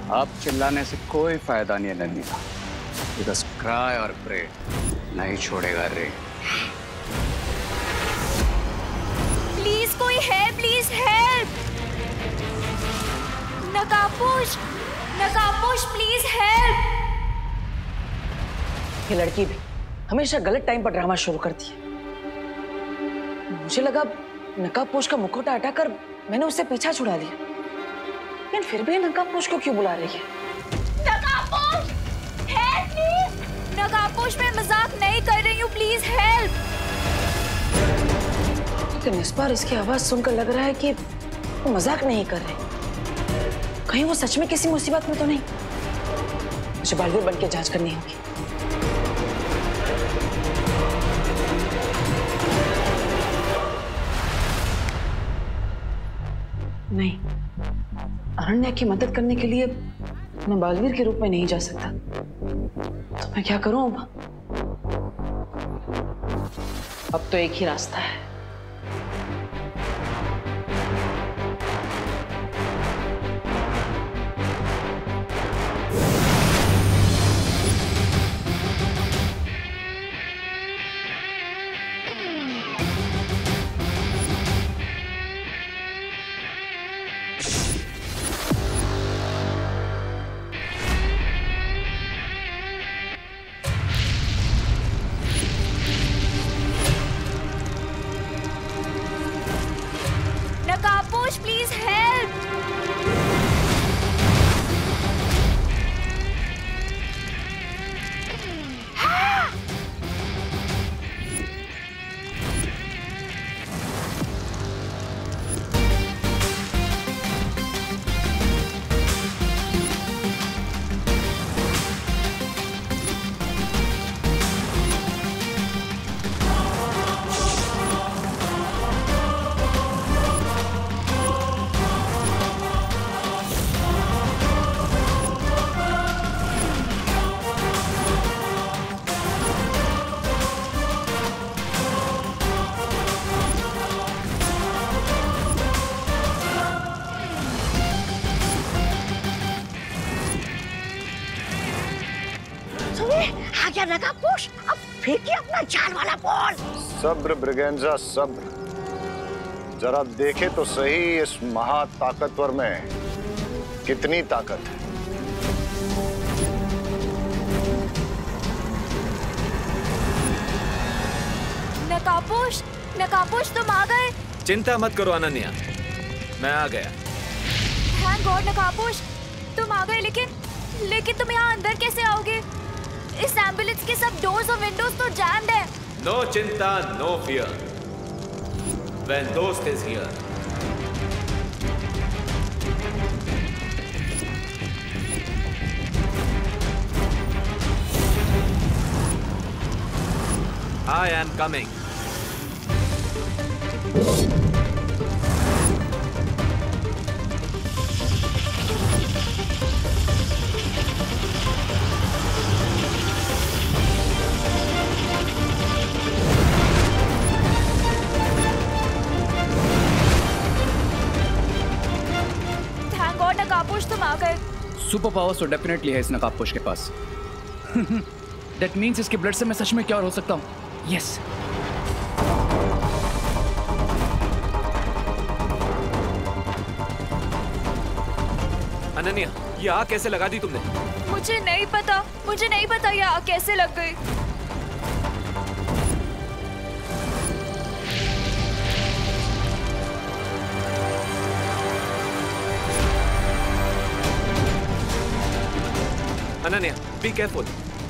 अब चिल्लाने से कोई फायदा नहीं है नन्या। बिकॉज क्राई और प्रे नहीं छोड़ेगा रे। प्लीज कोई हेल्प, प्लीज हेल्प। नकाबपोश, नकाबपोश प्लीज हेल्प। ये लड़की भी हमेशा गलत टाइम पर ड्रामा शुरू करती है। मुझे लगा नकाबपोश का मुखौटा हटाकर मैंने उससे पीछा छुड़ा लिया, लेकिन फिर भी नकाबपोश को क्यों बुला रही है? नकाबपोश हेल्प प्लीज। नकाबपोश मैं मजाक नहीं कर रही हूँ, प्लीज हेल्प। लेकिन इस बार इसकी आवाज सुनकर लग रहा है कि वो मजाक नहीं कर रहे। कहीं वो सच में किसी मुसीबत में तो नहीं? मुझे बालवीर बन के जांच करनी होगी। नहीं, अरण्या की मदद करने के लिए मैं बालवीर के रूप में नहीं जा सकता। तो मैं क्या करूं अब तो एक ही रास्ता है। नकाबपोश प्लीज हेल्प। आ गया नकाबपोश, अब फेंकिए अपना जान वाला बॉल। सब्र ब्रिगेंजा सब्र। जरा देखे तो सही इस महाताकतवर में कितनी ताकत है। नकाबपोश, नकाबपोश तुम आ गए। चिंता मत करो अनन्या, मैं आ गया। थैंक गॉड नकाबपोश, तुम आ गए। लेकिन तुम यहाँ अंदर कैसे आओगे? इस एम्बुलेंस के सब डोर्स और विंडोज तो जैम्ड है। नो चिंता, नो फियर। व्हेन दोस्त is here. I am coming. Thank God नकाबपोश तुम आ गए। सुपर पावर्स तो डेफिनेटली है इस नकाबपोश के पास। दैट मीन्स इसके ब्लड से मैं सच में क्या हो सकता हूँ। यस अनन्या, ये आग कैसे लगा दी तुमने? मुझे नहीं पता ये आग कैसे लग गई। Ananya, be careful.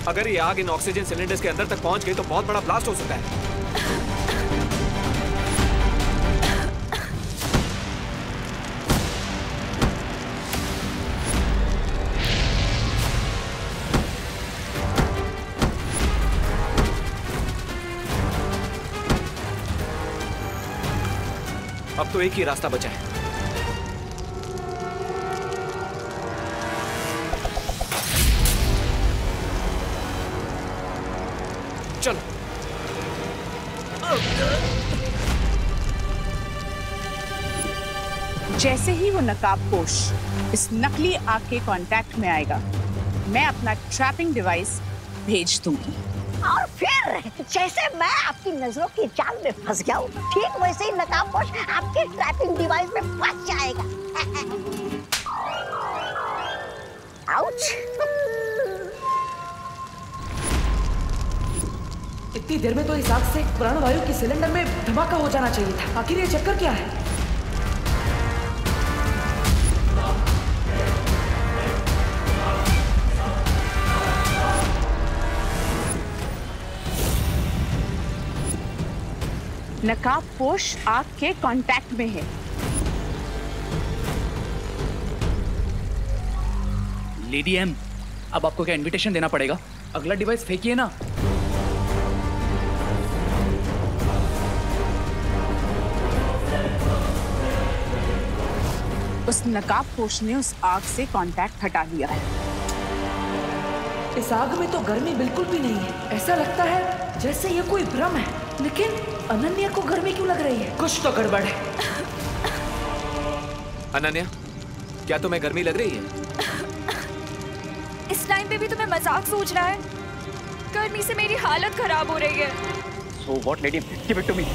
अगर ये आग इन ऑक्सीजन सिलेंडर्स के अंदर तक पहुंच गई तो बहुत बड़ा ब्लास्ट हो सकता है। अब तो एक ही रास्ता बचा है। चलो। जैसे ही वो नकाबपोश इस नकली आग के कांटेक्ट में आएगा, मैं अपना ट्रैपिंग डिवाइस भेज दूंगी। और फिर जैसे मैं आपकी नजरों की जाल में फंस गया हूँ, ठीक वैसे ही नकाबपोश आपके ट्रैपिंग डिवाइस में फंस जाएगा। आउच। इतनी देर में तो इस आग से प्राणवायु की सिलेंडर में धमाका हो जाना चाहिए था। आखिर ये चक्कर क्या है? नकाबपोश आग के कांटेक्ट में है। लेडी एम, अब आपको क्या इनविटेशन देना पड़ेगा? अगला डिवाइस फेंकिए ना। उस नकाबपोश ने उस आग से कांटेक्ट हटा लिया है। इस आग में तो गर्मी बिल्कुल भी नहीं है। ऐसा लगता है जैसे ये कोई भ्रम है। लेकिन अनन्या को गर्मी क्यों लग रही है? कुछ तो गड़बड़ है। अनन्या, क्या तुम्हें गर्मी लग रही है? इस टाइम पे भी तुम्हें मजाक सूझ रहा है? गर्मी से मेरी हालत खराब हो रही है। So what, lady? Give it to me.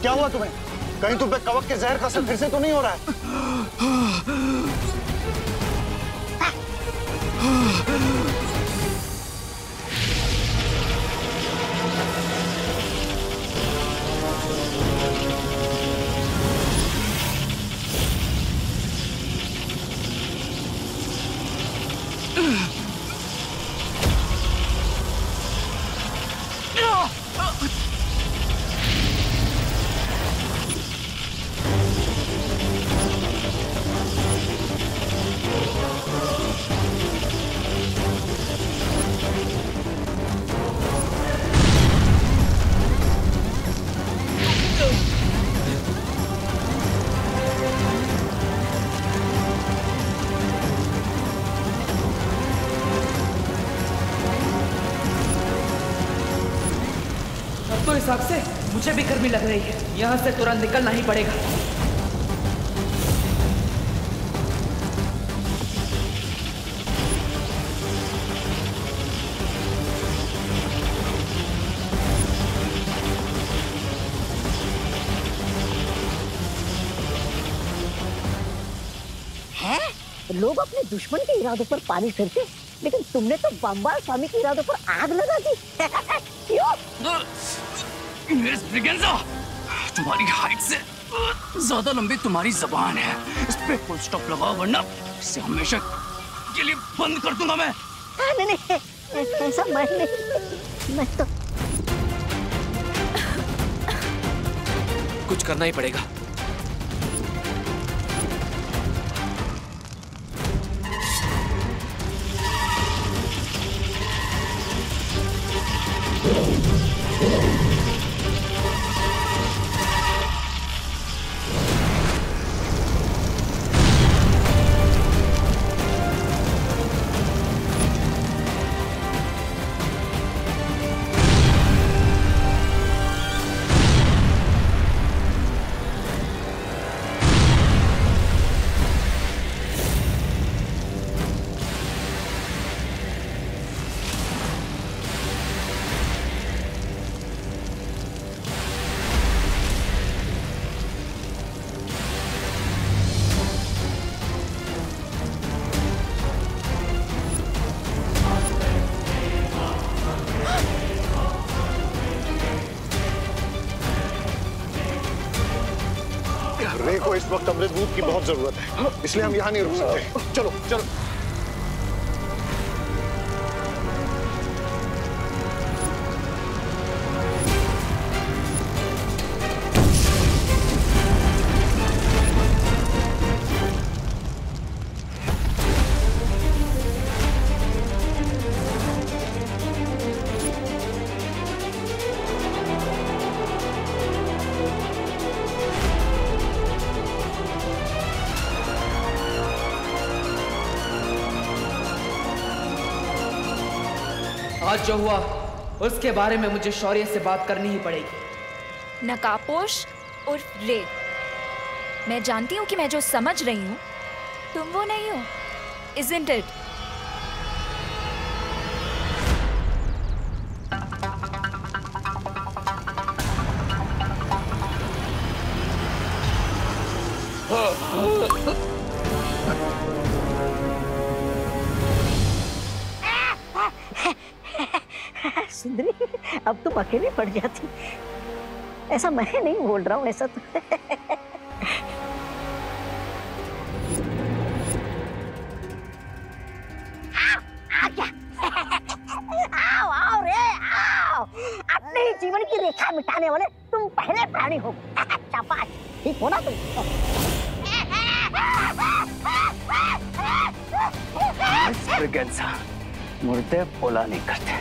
क्या हुआ तुम्हें? कहीं तुम पे कवक के जहर का असर फिर से तो नहीं हो रहा है? तो इस आग से मुझे भी गर्मी लग रही है। यहाँ से तुरंत निकलना ही पड़ेगा। है? लोग अपने दुश्मन के इरादों पर पानी फिरते, लेकिन तुमने तो बम्बाल स्वामी के इरादों पर आग लगा दी। क्यों? मिस ब्रिगेंजा, तुम्हारी हाइट से ज्यादा लंबी तुम्हारी जबान है। इस पे फुल स्टॉप लगाओ, वरना इसे हमेशा के लिए बंद कर दूंगा मैं। नहीं, ऐसा मैं तो कुछ करना ही पड़ेगा। रे को इस वक्त अमृत दूध की बहुत जरूरत है, इसलिए हम यहाँ नहीं रुक सकते। चलो चलो। आज जो हुआ उसके बारे में मुझे शौर्य से बात करनी ही पड़ेगी। नकाबपोश और रे, मैं जानती हूँ कि मैं जो समझ रही हूँ तुम वो नहीं हो, isn't it? सुंदरी, अब तुम अकेली पड़ जाती। ऐसा मैं नहीं बोल रहा हूँ, ऐसा तो आओ आओ रे आओ, अपने ही जीवन की रेखा मिटाने वाले तुम पहले प्राणी हो। शाबाश, ठीक हो ना तुम? मुर्दे बोला नहीं करते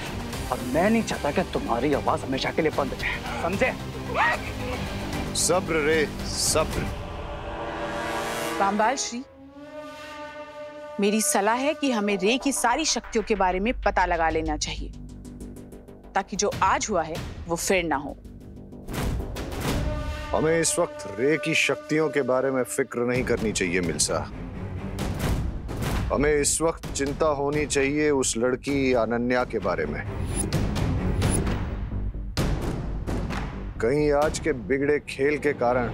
और मैं नहीं चाहता कि तुम्हारी आवाज हमेशा के लिए बंद हो जाए, समझे? सब्र रे, सब्र। रामबाल श्री, मेरी सलाह है कि हमें रे की सारी शक्तियों के बारे में पता लगा लेना चाहिए ताकि जो आज हुआ है वो फिर ना हो। हमें इस वक्त रे की शक्तियों के बारे में फिक्र नहीं करनी चाहिए मिल्सा। हमें इस वक्त चिंता होनी चाहिए उस लड़की अनन्या के बारे में। कहीं आज के बिगड़े खेल के कारण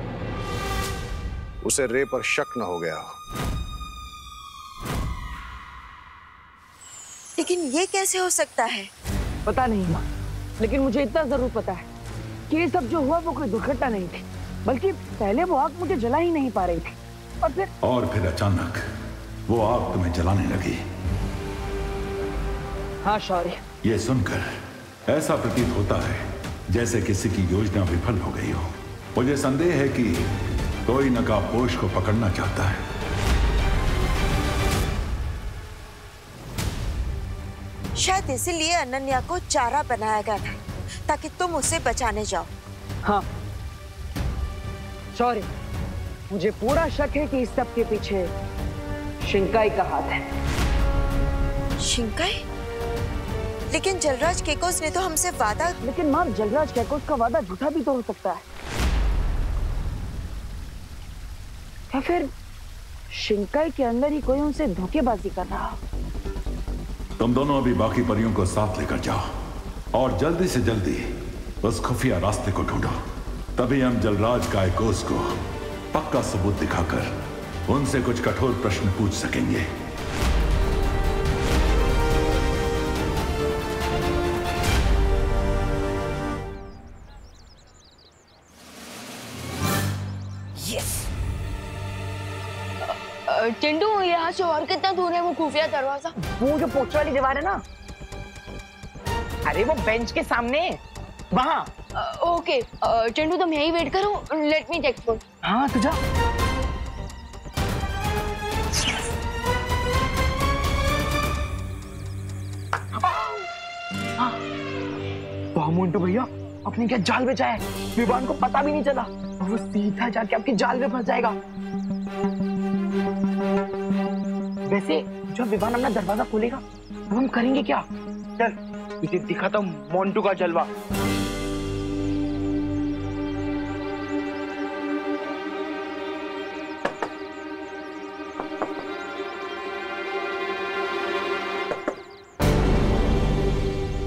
उसे रे पर शक न हो गया हो। लेकिन ये कैसे हो सकता है? पता नहीं माँ, लेकिन मुझे इतना जरूर पता है कि ये सब जो हुआ वो कोई दुर्घटना नहीं थी, बल्कि पहले वो आग मुझे जला ही नहीं पा रही थी और फिर अचानक वो आग तुम्हें जलाने लगी। हाँ शौर्य, ये सुनकर ऐसा प्रतीत होता है जैसे किसी की योजना विफल हो गई हो। मुझे संदेह है कि कोई नकाबपोश को पकड़ना चाहता है। शायद इसीलिए अनन्या को चारा बनाया गया था ताकि तुम उसे बचाने जाओ। हाँ शौर्य, मुझे पूरा शक है कि इस सब के पीछे शिंकाई का हाथ है। शिंकाई? लेकिन जलराज केकोस ने तो हमसे वादा। लेकिन माँ, जलराज केकोस का वादा झूठा भी तो हो सकता है। या फिर शिंकाई के अंदर ही कोई उनसे धोखेबाजी कर रहा हो। तुम दोनों अभी बाकी परियों को साथ लेकर जाओ और जल्दी से जल्दी उस खुफिया रास्ते को ढूंढो। तभी हम जलराज कायकोस को पक्का सबूत दिखाकर उनसे कुछ कठोर प्रश्न पूछ सकेंगे। चिंटू, यहाँ से और कितना दूर है वो खुफिया दरवाजा? वो जो पोस्टर वाली दीवार है ना, अरे वो बेंच के सामने वहाँ। ओके चिंटू, तुम यही वेट करो, लेट मी चेक फॉर। हाँ तू जा। वाह मोंटू भैया, अपने क्या जाल में जाए, विवान को पता भी नहीं चला और वो सीधा जाके आपकी जाल में फंस जाएगा। वैसे जब विवान अपना दरवाजा खोलेगा तो हम करेंगे क्या? चल तुझे दिखाता हूँ मोंटू का जलवा।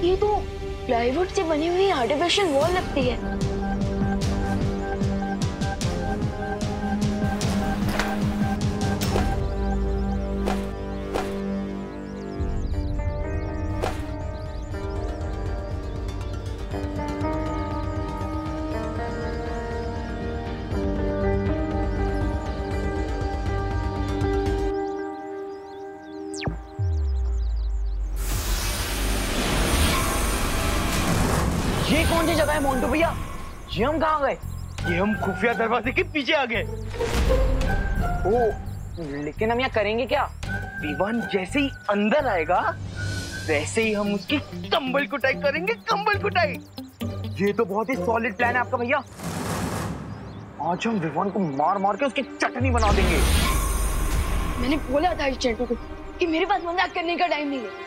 ये तो प्लाईवुड से बनी हुई आर्टिफिशियल वॉल लगती है। ये कौन सी जगह है मोंटू भैया? ये हम कहाँ गए? ये हम खुफिया दरवाजे के पीछे आ गए। ओ, लेकिन हम यहाँ करेंगे क्या? विवान जैसे ही अंदर आएगा वैसे ही हम उसकी कंबल कुटाई करेंगे, कंबल कुटाई। ये तो बहुत ही सॉलिड प्लान है आपका भैया। आज हम विवान को मार मार के उसकी चटनी बना देंगे। मैंने बोला था इस चेंटू को कि मेरे पास मजाक करने का टाइम नहीं है।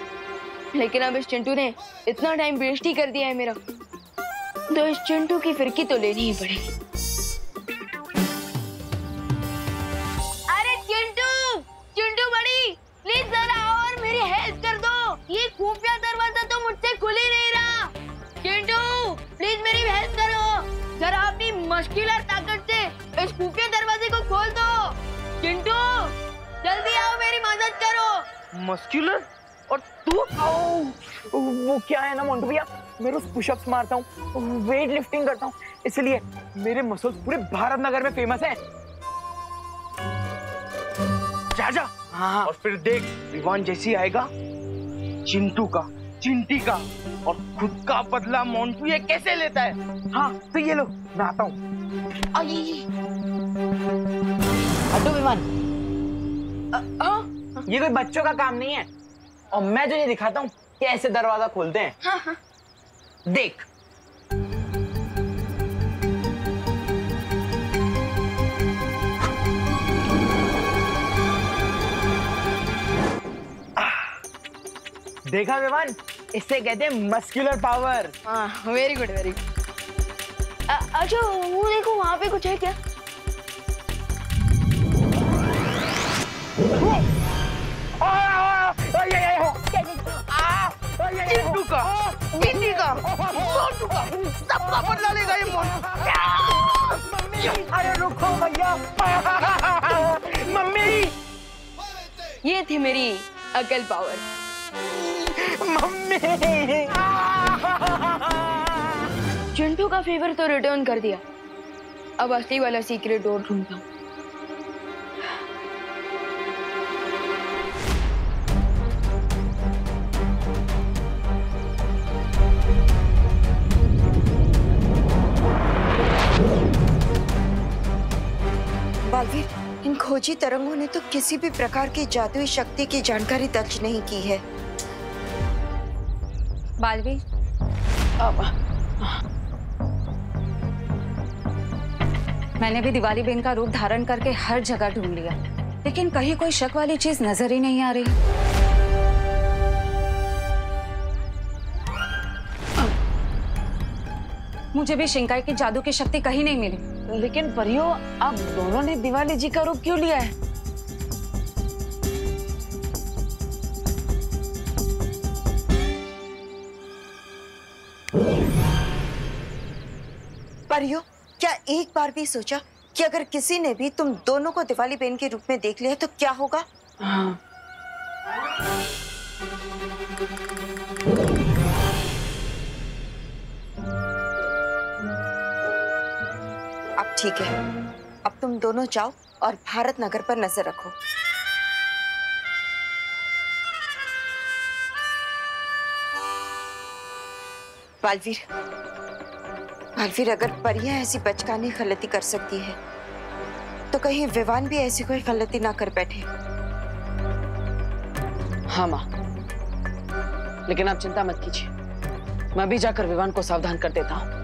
लेकिन अब इस चिंटू ने इतना टाइम वेस्ट ही कर दिया है मेरा, तो इस चिंटू की फिरकी तो लेनी ही पड़ेगी। अरे चिंटू, चिंटू बड़ी, प्लीज जरा आओ और मेरी हेल्प कर दो। ये खुफिया दरवाजा तो मुझसे खुल ही नहीं रहा। चिंटू प्लीज मेरी हेल्प करो, जरा अपनी मस्कुलर ताकत से इस खुफिया दरवाजे को खोल दो। चिंटू जल्दी आओ, मेरी मदद करो। मस्कुलर? और तू? वो क्या है ना मोंटू भैया, मैं रोज पुशअप्स मारता हूँ, वेट लिफ्टिंग करता हूँ, इसलिए मेरे मसल्स पूरे भारत नगर में फेमस हैं। जा हाँ, और फिर देख विवान जैसी आएगा चिंटू का, चिंटी का और खुद का बदला मोंटू ये कैसे लेता है। हाँ तो ये लो, मैं आता हूँ। हटो विमान, ये कोई बच्चों का काम नहीं है, और मैं तुझे दिखाता हूँ कैसे दरवाजा खोलते हैं। हाँ। देख। देखा विमान, इससे कहते हैं मस्कुलर पावर। हाँ वेरी गुड वेरी गुड। अच्छा वो देखो वहाँ पे कुछ है क्या? चिंटू का, चिंटी का, मोंटू का, सबका बदला लेगा ये मोंटू। अरे रुको भैया, मम्मी। ये थी मेरी अकल पावर। मम्मी। चिंटू का फेवर तो रिटर्न कर दिया, अब असली वाला सीक्रेट डोर ढूंढता हूँ। बालवीर, इन खोजी तरंगों ने तो किसी भी प्रकार की जादुई शक्ति की जानकारी दर्ज नहीं की है। बालवीर, मैंने भी दिवाली बेन का रूप धारण करके हर जगह ढूंढ लिया, लेकिन कहीं कोई शक वाली चीज नजर ही नहीं आ रही। मुझे भी शिंकाई की जादू की शक्ति कहीं नहीं मिली। लेकिन परियो, आप दोनों ने दिवाली जी का रूप क्यों लिया है? परियो, क्या एक बार भी सोचा कि अगर किसी ने भी तुम दोनों को दिवाली बेन के रूप में देख लिया तो क्या होगा? हाँ। अब ठीक है, अब तुम दोनों जाओ और भारत नगर पर नजर रखो। बालवीर, बालवीर, अगर परियां ऐसी बचकानी गलती कर सकती है तो कहीं विवान भी ऐसी कोई गलती ना कर बैठे। हाँ माँ, लेकिन आप चिंता मत कीजिए, मैं भी जाकर विवान को सावधान कर देता हूँ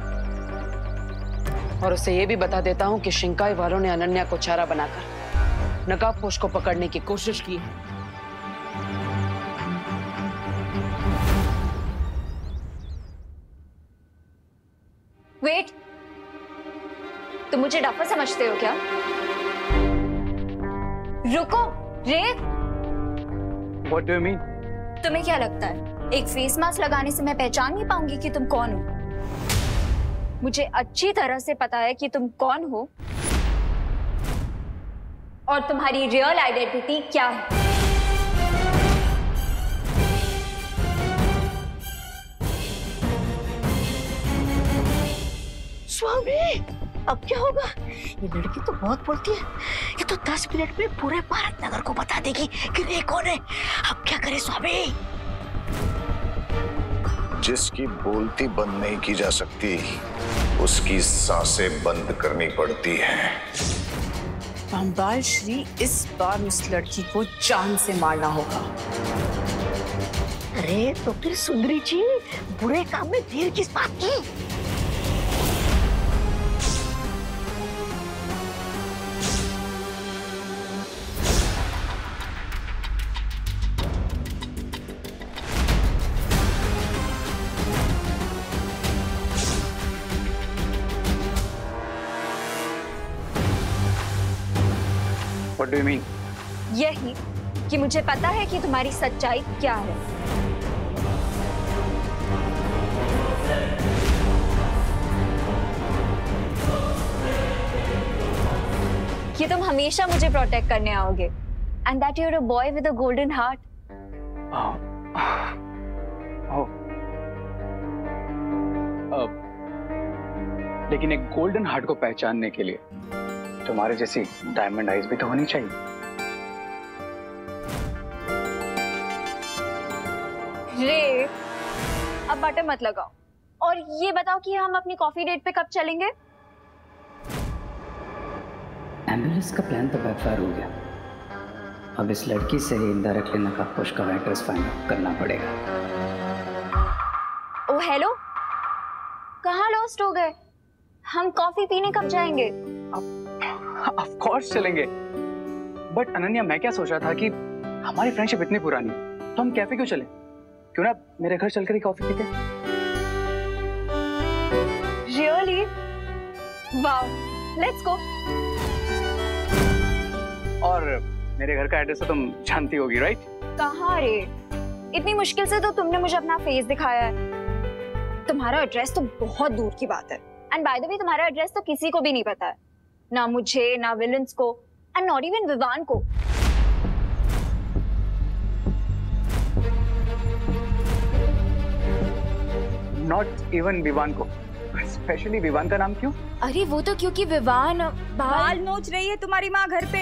और उसे ये भी बता देता हूँ कि शिंकाई वालों ने अनन्या को चारा बनाकर नकाबपोश को पकड़ने की कोशिश की है। वेट, तुम मुझे डफर समझते हो क्या? रुको, रेव। What do you mean? तुम्हें क्या लगता है एक फेस मास्क लगाने से मैं पहचान नहीं पाऊंगी कि तुम कौन हो? मुझे अच्छी तरह से पता है कि तुम कौन हो और तुम्हारी रियल आइडेंटिटी क्या है। स्वामी, अब क्या होगा? ये लड़की तो बहुत बोलती है, ये तो 10 मिनट में पूरे भारत नगर को बता देगी कि रे कौन है। अब क्या करे स्वामी? जिसकी बोलती बंद नहीं की जा सकती, उसकी सांसें बंद करनी पड़ती हैं। बम्बाल श्री, इस बार उस लड़की को जान से मारना होगा। अरे तो फिर सुंदरी जी, बुरे काम में देर किस बात की? What do you mean? यही कि मुझे पता है कि तुम्हारी सच्चाई क्या है। कि तुम हमेशा मुझे प्रोटेक्ट करने आओगे and that you're a boy with a golden heart. लेकिन एक गोल्डन हार्ट को पहचानने के लिए तुम्हारे जैसी डायमंड आइज भी तो होनी चाहिए। रे, अब बटन मत लगाओ और ये बताओ कि हम अपनी कॉफी डेट पे कब चलेंगे? एम्बुलेंस का प्लान तो बैकफायर हो गया। अब इस लड़की से ही इनडायरेक्टली नकाबपोश का एड्रेस फाइंड करना पड़ेगा। ओ हेलो, कहाँ लॉस्ट हो गए? हम कॉफी पीने कब जाएंगे? ऑफ कोर्स चलेंगे। बट अनन्या, मैं क्या सोच रहा था कि हमारी फ्रेंडशिप इतनी पुरानी है तो हम कैफे क्यों चलें? क्यों ना मेरे घर चलकर ही कॉफी पीते? रियली? Wow, let's go. और मेरे घर का एड्रेस तो तुम जानती होगी, राइट? कहाँ रे? इतनी मुश्किल से तो तुमने मुझे अपना फेस दिखाया है। तुम्हारा एड्रेस तो बहुत दूर की बात है। एंड बाय द वे, तुम्हारा एड्रेस तो किसी को भी नहीं पता है, ना मुझे, ना विलन्स को, एंड नॉट इवन विवान को। नॉट इवन विवान को? स्पेशली विवान का नाम क्यों? अरे वो तो क्योंकि विवान बाल नोच रही है तुम्हारी माँ घर पे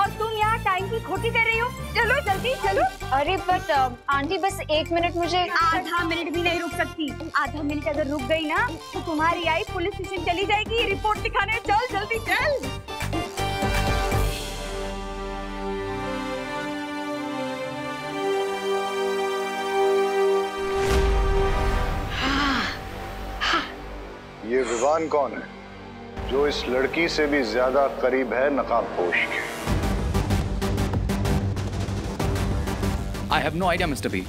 और तुम यहाँ टाइम की खोटी कर रही हो। चलो जल्दी चलो। अरे बट आंटी, बस 1 मिनट मुझे। आधा मिनट भी नहीं रुक सकती। आधा मिनट अगर रुक गई ना तो तुम्हारी आई पुलिस स्टेशन चली जाएगी रिपोर्ट दिखाने। चल जल्दी चल। ये विवान कौन है जो इस लड़की से भी ज्यादा करीब है नकाबपोश के? I have no idea, Mr. B.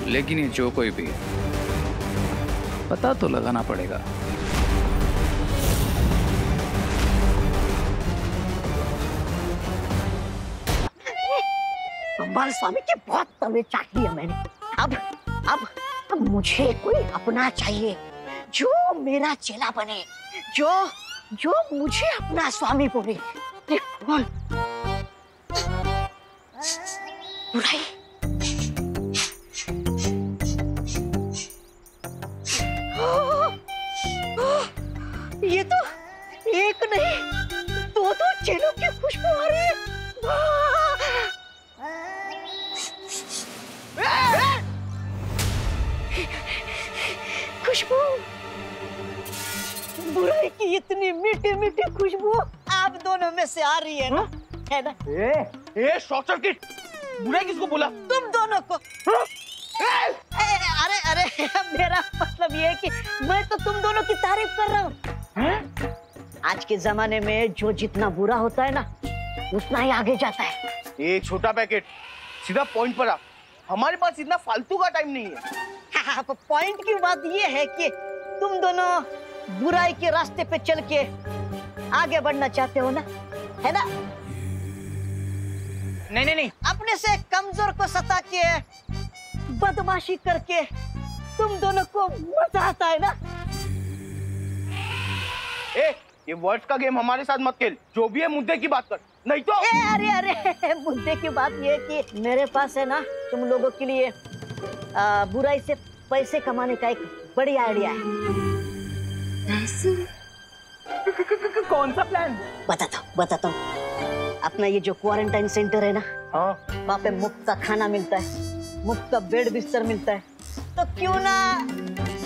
लेकिन ये जो कोई भी है, पता तो लगाना पड़ेगा। बाल स्वामी के बहुत तवे चाट लिया मैंने। अब मुझे कोई अपना चाहिए जो मेरा चेला बने, जो मुझे अपना स्वामी बोले। बोल बुराई। ये तो एक नहीं दो चेलों की खुशबू आ रही है। खुशबू, बुराई की इतनी मीठी मीठी खुशबू आप दोनों में से आ रही है ना? है ना? ए शॉर्ट सर्किट। बुराई किसको बोला? तुम दोनों को। अरे मेरा मतलब ये है कि मैं तो तुम दोनों की तारीफ कर रहा हूँ। आज के जमाने में जो जितना बुरा होता है ना उतना ही आगे जाता है। ये छोटा पैकेट, सीधा पॉइंट पर आ। हमारे पास इतना फालतू का टाइम नहीं है। पॉइंट की बात ये है कि तुम दोनों बुराई के रास्ते पे चल के आगे बढ़ना चाहते हो ना, है ना? नहीं। अपने से कमजोर को सता के बदमाशी करके तुम दोनों को मजा आता है ना? ये वर्ड्स का गेम हमारे साथ मत खेल। जो भी है मुद्दे की बात कर, नहीं तो। अरे मुद्दे की बात ये है कि मेरे पास है ना तुम लोगों के लिए बुराई से पैसे कमाने का एक बढ़िया आइडिया है। कौन सा प्लान? बताता हूँ। अपना ये जो क्वारंटाइन सेंटर है ना, वहाँ पे मुफ्त का खाना मिलता है, मुफ्त का बेड बिस्तर मिलता है। तो क्यों ना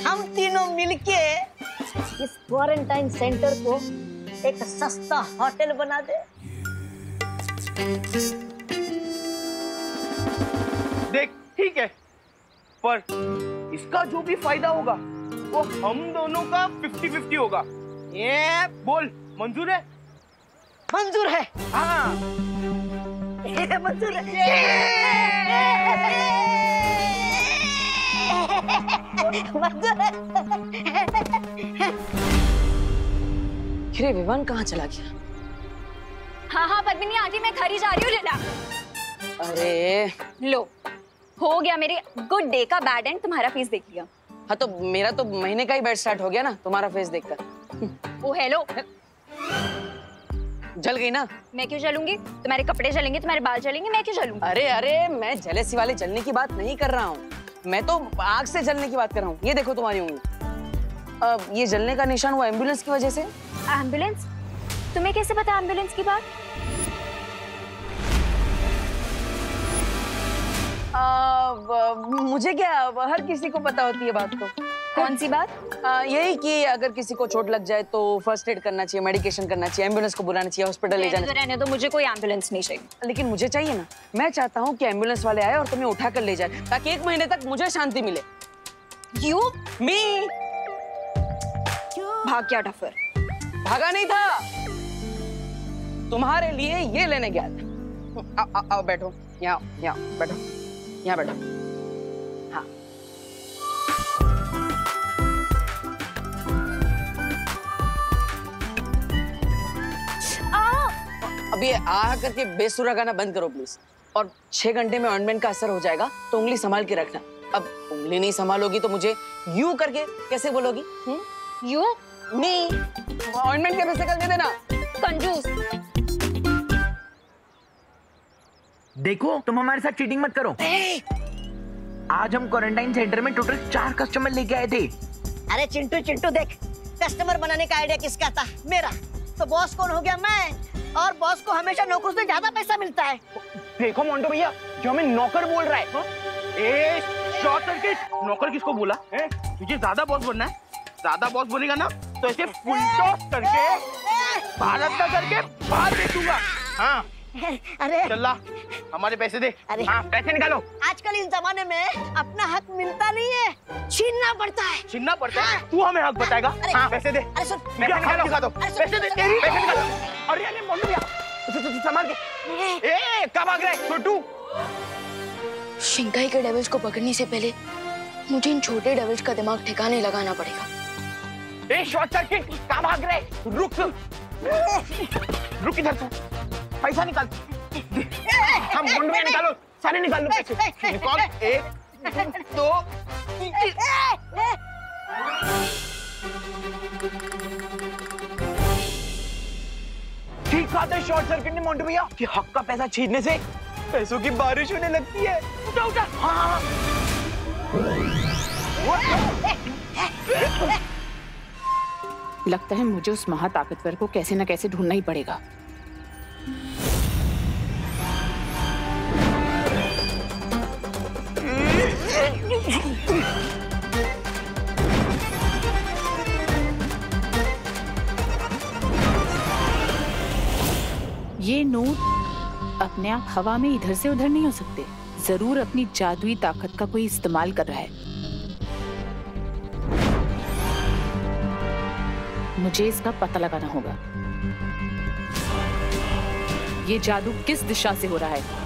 हम तीनों मिलके इस क्वारंटाइन सेंटर को एक सस्ता होटल बना दे। देख, ठीक है, पर इसका जो भी फायदा होगा वो हम दोनों का 50-50 होगा। ये बोल, मंजूर है? मंजूर है। हाँ, मंजूर है। फिर विवान कहाँ चला गया? हाँ हाँ पद्मिनी आंटी, मैं घर ही जा रही हूँ। लेना। अरे लो, हो गया मेरे गुड डे का बैड एंड, तुम्हारा फेस देख लिया। हाँ तो मेरा तो महीने का ही बैड स्टार्ट हो गया ना तुम्हारा फेस देखकर। ओ हेलो, जल गई ना? मैं क्यों जलूंगी? तुम्हारे कपड़े जलेंगे, तुम्हारे बाल जलेंगे, मैं क्यों जलूंगी? अरे अरे, मैं जेलेसी वाले जलने की बात नहीं कर रहा हूँ, मैं तो आग से जलने की बात कर रहा हूँ। ये देखो तुम्हारी उंगली, ये जलने का निशान वो एम्बुलेंस की वजह से। एम्बुलेंस? तुम्हें कैसे पता एम्बुलेंस की बात? मुझे क्या, हर किसी को पता होती है बात। तो कौन सी बात? यही कि अगर किसी को चोट लग जाए तो फर्स्ट एड करना चाहिए, मेडिकेशन करना चाहिए, एम्बुलेंस को बुलाना चाहिए, हॉस्पिटल ले जाना चाहिए। रहने दो, मुझे कोई एम्बुलेंस नहीं चाहिए। लेकिन मुझे चाहिए ना। मैं चाहता हूँ कि एम्बुलेंस वाले आए और तुम्हें उठा कर ले जाए, ताकि 1 महीने तक मुझे शांति मिले। यू मी भाग गया डफर। भागा नहीं था, तुम्हारे लिए ये लेने गया था। आओ बैठो, यहाँ बैठो, यहाँ बैठो। हाँ अभी आ करके बेसुरा गाना बंद करो प्लीज। और 6 घंटे में ऑइंटमेंट का असर हो जाएगा, तो उंगली संभाल के रखना। अब उंगली नहीं संभालोगी तो मुझे यू करके कैसे बोलोगी? यू मी ऑइंटमेंट के पैसे कर दे देना। कंजूस। देखो, तुम हमारे साथ चीटिंग मत करो। आज हम क्वारंटाइन सेंटर में टोटल 4 कस्टमर लेके आए थे। अरे चिंटू चिंटू देख, कस्टमर बनाने का आइडिया किसका था? मेरा। तो बॉस कौन हो गया? मैं। और बॉस को हमेशा नौकर से ज्यादा पैसा मिलता है। देखो मोंटू भैया, जो हमें नौकर बोल रहा है। ए शॉर्ट सर्किट, नौकर किसको बोला? तुझे ज्यादा बॉस बनना है? ज्यादा बॉस बनेगा ना तो ऐसे फुल टॉस करके भारत का करके बाहर दे दूंगा। हाँ अरे चल्ला, हमारे पैसे दे। अरे हाँ, पैसे निकालो। आजकल इस जमाने में अपना हक मिलता नहीं है, छीनना पड़ता है। छीनना पड़ता है? तू हमें हक बताएगा? हाँ, पैसे दे। अरे सुन, पैसे निकालो, दिखा दो। पैसे दे, तेरी पैसे निकालो। अरे अरे मोंटू भैया, संभाल के। ए कब भाग रहा है छोटू? शिंकाई के डेविल्स को पकड़ने से पहले मुझे इन छोटे डेविल्स का दिमाग ठिकाने लगाना पड़ेगा। ए शॉर्ट सर्किट, कहाँ भाग रहे? रुक इधर से, पैसा निकाल। हम मुंड में निकालो, सारे निकाल लो पैसे। निकाल। 1 2 ठीक बात है शॉर्ट सर्किट ने मोंटू भैया, कि हक का पैसा छीनने से पैसों की बारिश होने लगती है। उठा उठा। हाँ लगता है मुझे उस महाताकतवर को कैसे न कैसे ढूंढना ही पड़ेगा। ये नोट अपने आप हवा में इधर से उधर नहीं हो सकते, जरूर अपनी जादुई ताकत का कोई इस्तेमाल कर रहा है। मुझे इसका पता लगाना होगा। ये जादू किस दिशा से हो रहा है?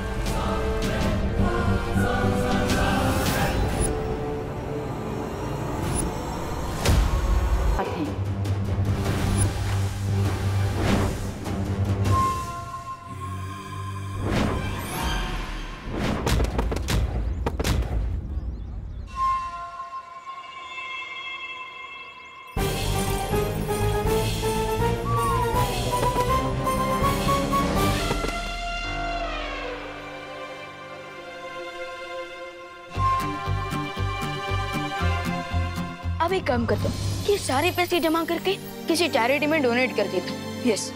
अब एक काम करता हूँ कि सारे पैसे जमा करके किसी चैरिटी में डोनेट कर देता हूँ। यस।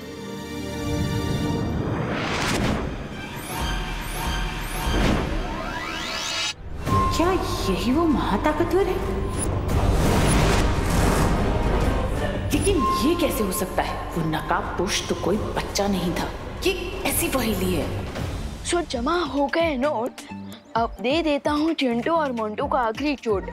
क्या यही वो महाताकतवर है? लेकिन ये कैसे हो सकता है? वो नकाबपोश तो कोई बच्चा नहीं था। ये ऐसी पहेली है। सो जमा हो गए नोट, अब दे देता हूँ चिंटू और मोंटू को आखिरी चोट।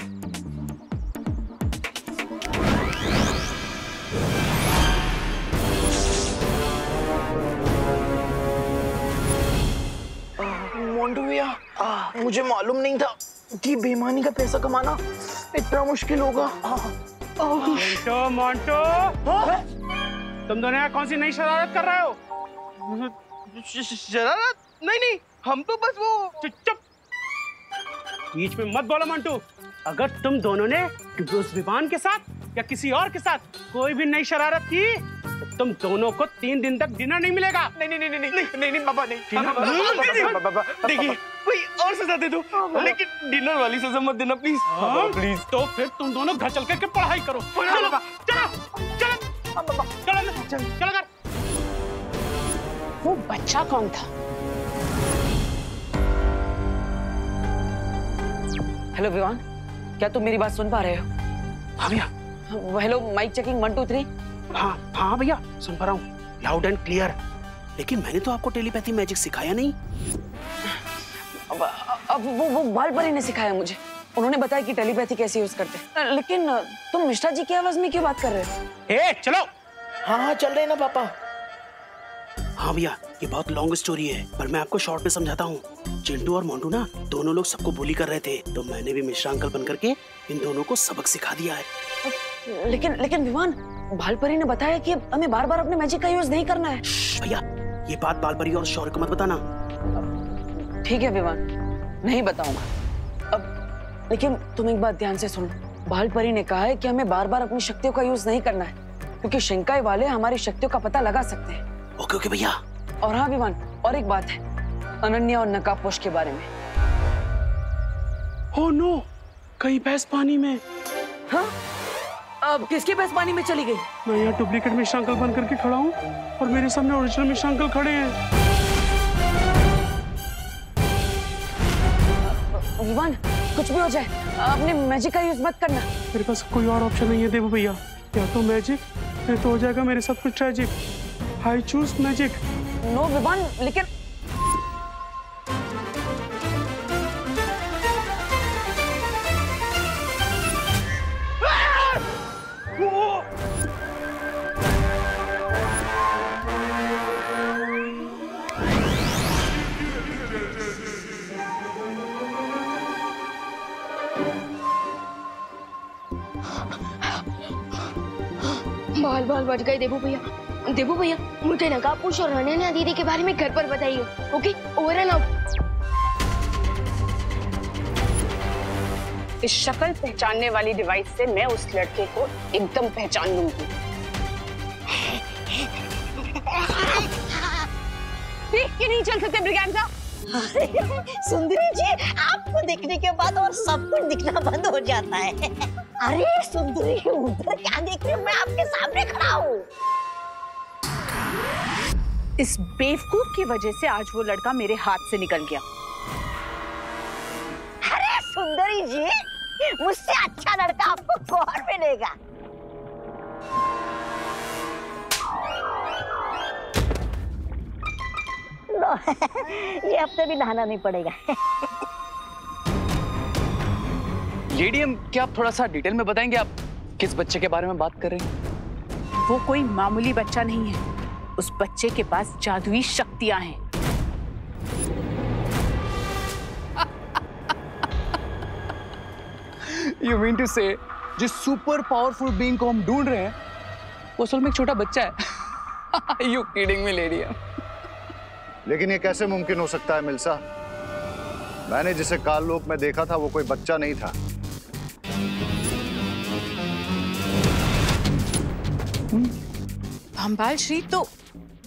मोंटू भैया, मुझे मालूम नहीं था कि बेईमानी का पैसा कमाना इतना मुश्किल होगा। मोंटू, तुम दोनों यहाँ कौन सी नई शरारत कर रहे हो? शरारत? नहीं नहीं, हम तो बस वो चुप। बीच में मत बोलो मंटू। अगर तुम दोनों ने उस विवान के साथ या किसी और के साथ कोई भी नई शरारत की तो तुम दोनों को 3 दिन तक डिनर नहीं मिलेगा। नहीं नहीं नहीं नहीं नहीं नहीं बाबा नहीं। देखिए कोई और सजा दे दो, लेकिन डिनर वाली सजा मत देना प्लीज। प्लीज। तो फिर तुम दोनों घर चल करके पढ़ाई करो। चलो चलो चलो चलो कर। वो बच्चा कौन था? हेलो विवान, क्या तुम मेरी बात सुन पा रहे हो? हाँ भैया। Hello, mic checking 1 2 3। हाँ भैया, सुन पा रहा हूँ लाउड एंड क्लियर। लेकिन मैंने तो आपको टेलीपैथी मैजिक सिखाया नहीं। अब वो बालपरी ने सिखाया मुझे। उन्होंने बताया कि टेलीपैथी कैसे यूज करते हैं। लेकिन तुम मिश्रा जी की आवाज में क्यों बात कर रहे हो? चलो। हाँ चल रहे ना पापा। हाँ भैया, ये बहुत लॉन्ग स्टोरी है, पर मैं आपको शॉर्ट में समझाता हूँ। चिंटू और मोंटू ना दोनों लोग सबको बुली कर रहे थे, तो मैंने भी मिश्रा अंकल बन करके इन दोनों को सबक सिखा दिया है। लेकिन विवान, बालपरी ने बताया कि हमें बार बार अपने मैजिक का यूज नहीं करना है। भैया, ये बात बालपरी और शौर्य को मत बताना। ठीक है विवान, नहीं बताऊंगा। अब लेकिन तुम एक बात ध्यान से सुनो। बालपरी ने कहा है कि हमें बार बार अपनी शक्तियों का यूज नहीं करना है, क्योंकि शिंकाई वाले हमारी शक्तियों का पता लगा सकते हैं। ओके ओके भैया। और हाँ विवान, और एक बात है, अनन्या और नकाबपोश के बारे में। ओह नो, कहीं भैंस पानी में। हाँ? अब किसकी भैंस पानी में चली गई? मैं यहाँ डुप्लीकेट मिश्रा अंकल बन करके खड़ा हूँ और मेरे सामने ओरिजिनल मिश्रा अंकल खड़े हैं। विवान, कुछ भी हो जाए अपने मैजिक का यूज मत करना। मेरे पास कोई और ऑप्शन नहीं है देवो भैया, या तो मैजिक या तो हो जाएगा मेरे साथ कुछ tragic. I choose magic. No Vivaan, लेकिन बाल बच गए देवू भैया। देवू भैया, मुझे नकाबपोश और अनन्या दीदी के बारे में घर पर बताइए। Okay, over and out. इस शक्ल पहचानने वाली डिवाइस से मैं उस लड़के को एकदम पहचान लूंगी। देख के नहीं चल सकते ब्रिगेंजा। सुंदरी जी, आपको देखने के बाद और सब कुछ दिखना बंद हो जाता है। अरे सुंदरी, उधर क्या देख रहे हो? मैं आपके सामने खड़ा हूँ। इस बेवकूफ की वजह से आज वो लड़का मेरे हाथ से निकल गया। अरे सुंदरी जी, मुझसे अच्छा लड़का आपको कौन मिलेगा? ये हफ्ते भी नहाना नहीं पड़ेगा। लेडीम, क्या आप थोड़ा सा डिटेल में बताएंगे आप किस बच्चे के बारे में बात कर रहे हैं? वो कोई मामूली बच्चा नहीं है। उस बच्चे के पास जादुई शक्तियां हैं। You mean to say, जिस सुपर पावरफुल बीइंग को हम ढूंढ रहे हैं वो असल में एक छोटा बच्चा है? You kidding me, लेडीम? लेकिन ये कैसे मुमकिन हो सकता है मिल्सा? मैंने जिसे काललोक में देखा था वो कोई बच्चा नहीं था। भंबाल श्री, तो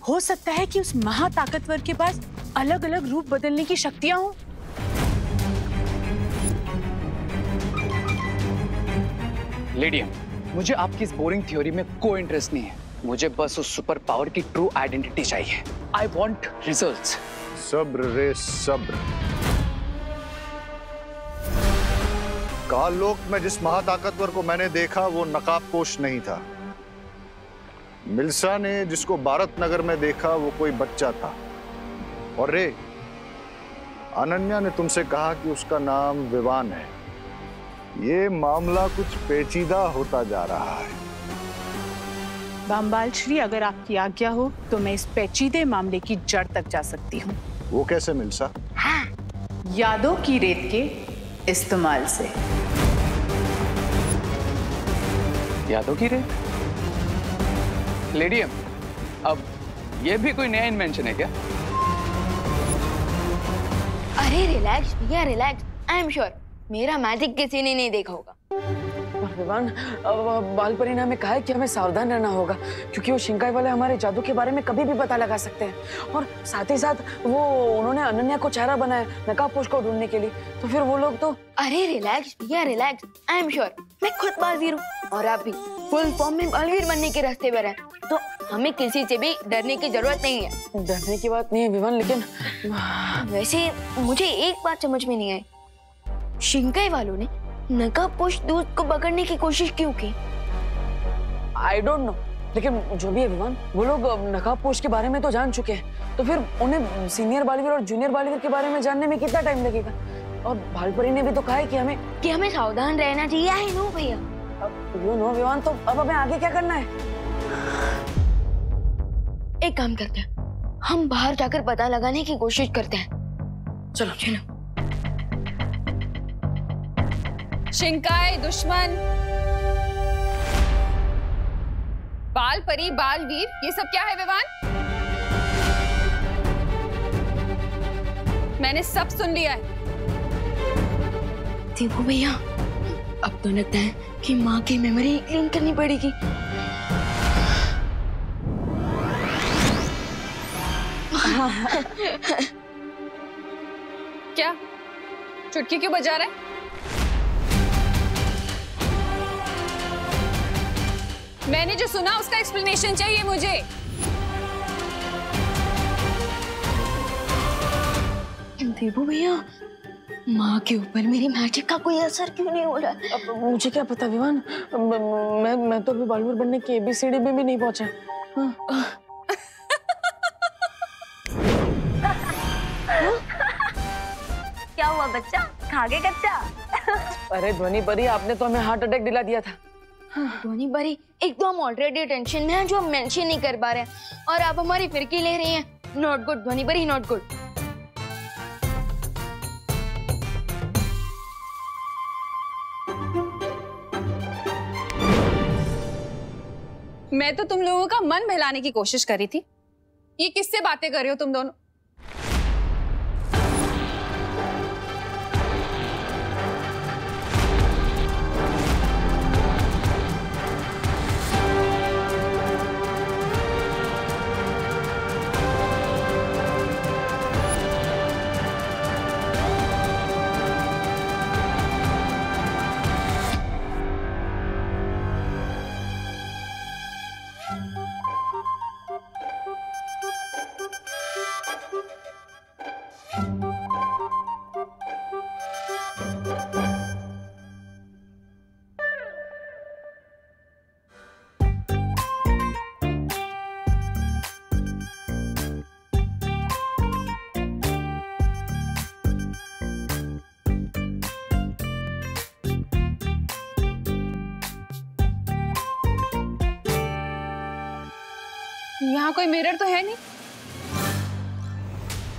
हो सकता है कि उस महाताकतवर के पास अलग अलग रूप बदलने की शक्तियां हों। लेडीम, मुझे आपकी इस बोरिंग थ्योरी में कोई इंटरेस्ट नहीं है। मुझे बस उस सुपर पावर की ट्रू आइडेंटिटी चाहिए। I want results. सब्र रे सब्र। काललोक में जिस महाताकतवर को मैंने देखा वो नकाबपोश नहीं था। मिल्सा ने जिसको भारत नगर में देखा वो कोई बच्चा था। और रे, अनन्या ने तुमसे कहा कि उसका नाम विवान है। ये मामला कुछ पेचीदा होता जा रहा है। भंबाल श्री, अगर आपकी आज्ञा हो तो मैं इस पेचीदे मामले की जड़ तक जा सकती हूँ। वो कैसे मिल्सा? यादों की रेत के इस्तेमाल से। यादों की रेत? लेडीम, अब ये भी कोई नया इन्वेंशन है क्या? अरे रिलैक्स भैया रिलैक्स, आई एम श्योर मेरा मैजिक किसी ने नहीं देखा होगा। विवान, बाल परी ने हमें कहा है कि हमें सावधान रहना होगा, क्योंकि वो शिंकाई वाले हमारे जादू के बारे में कभी भी पता लगा सकते हैं। और साथ ही साथ वो उन्होंने अनन्या को चारा बनाया नकाबपोश को ढूंढने के लिए, तो फिर वो लोग तो। अरे रिलैक्स भैया रिलैक्स, आई एम श्योर मैं खुद बालवीर हूँ और आप भी फुल फॉर्म में बालवीर बनने के रास्ते पर हैं, तो हमें किसी से भी डरने की जरूरत नहीं है। डरने की बात नहीं है विवान, लेकिन वैसे मुझे एक बात समझ में नहीं आई, शिंकाई वालों ने नकाबपोश दूत को पकड़ने की कोशिश क्यों की? आई डोंट नो, लेकिन जो भी है विवान, वो लोग नकाबपोश के बारे में तो जान चुके हैं, तो फिर उन्हें सीनियर बालवीर और जूनियर बालवीर के बारे में जानने में कितना टाइम लगेगा? और भालपरी ने भी तो कहा है कि हमें सावधान रहना चाहिए। आई नो भैया। यू नो विवान, तो अब हमें आगे क्या करना है? एक काम करते हैं, हम बाहर जाकर पता लगाने की कोशिश करते हैं। चलो चलो। शिंकाई दुश्मन, बाल परी बालवीर, ये सब क्या है विवान? मैंने सब सुन लिया है। देखो भैया, अब तो लगता है कि माँ की मेमोरी क्लीन करनी पड़ेगी। क्या चुटकी क्यों बजा रहा है? मैंने जो सुना उसका एक्सप्लेनेशन चाहिए मुझे। देवू भैया, माँ के ऊपर मेरी मैजिक का कोई असर क्यों नहीं हो रहा? अब मुझे क्या पता विवान, मैं तो अभी बालवीर बनने की ABCD में भी नहीं पहुंचा। क्या हुआ बच्चा, खा गए कच्चा? अरे ध्वनि परी, आपने तो हमें हार्ट अटैक दिला दिया था। ध्वनि परी, एक तो हम ऑलरेडी टेंशन में हैं जो हम मेंशन नहीं कर पा रहे हैं, और आप हमारी फिरकी ले रही हैं। नॉट गुड ध्वनि परी, नॉट गुड। मैं तो तुम लोगों का मन बहलाने की कोशिश कर रही थी। ये किससे बातें कर रहे हो तुम दोनों? यहाँ कोई मिरर तो है नहीं,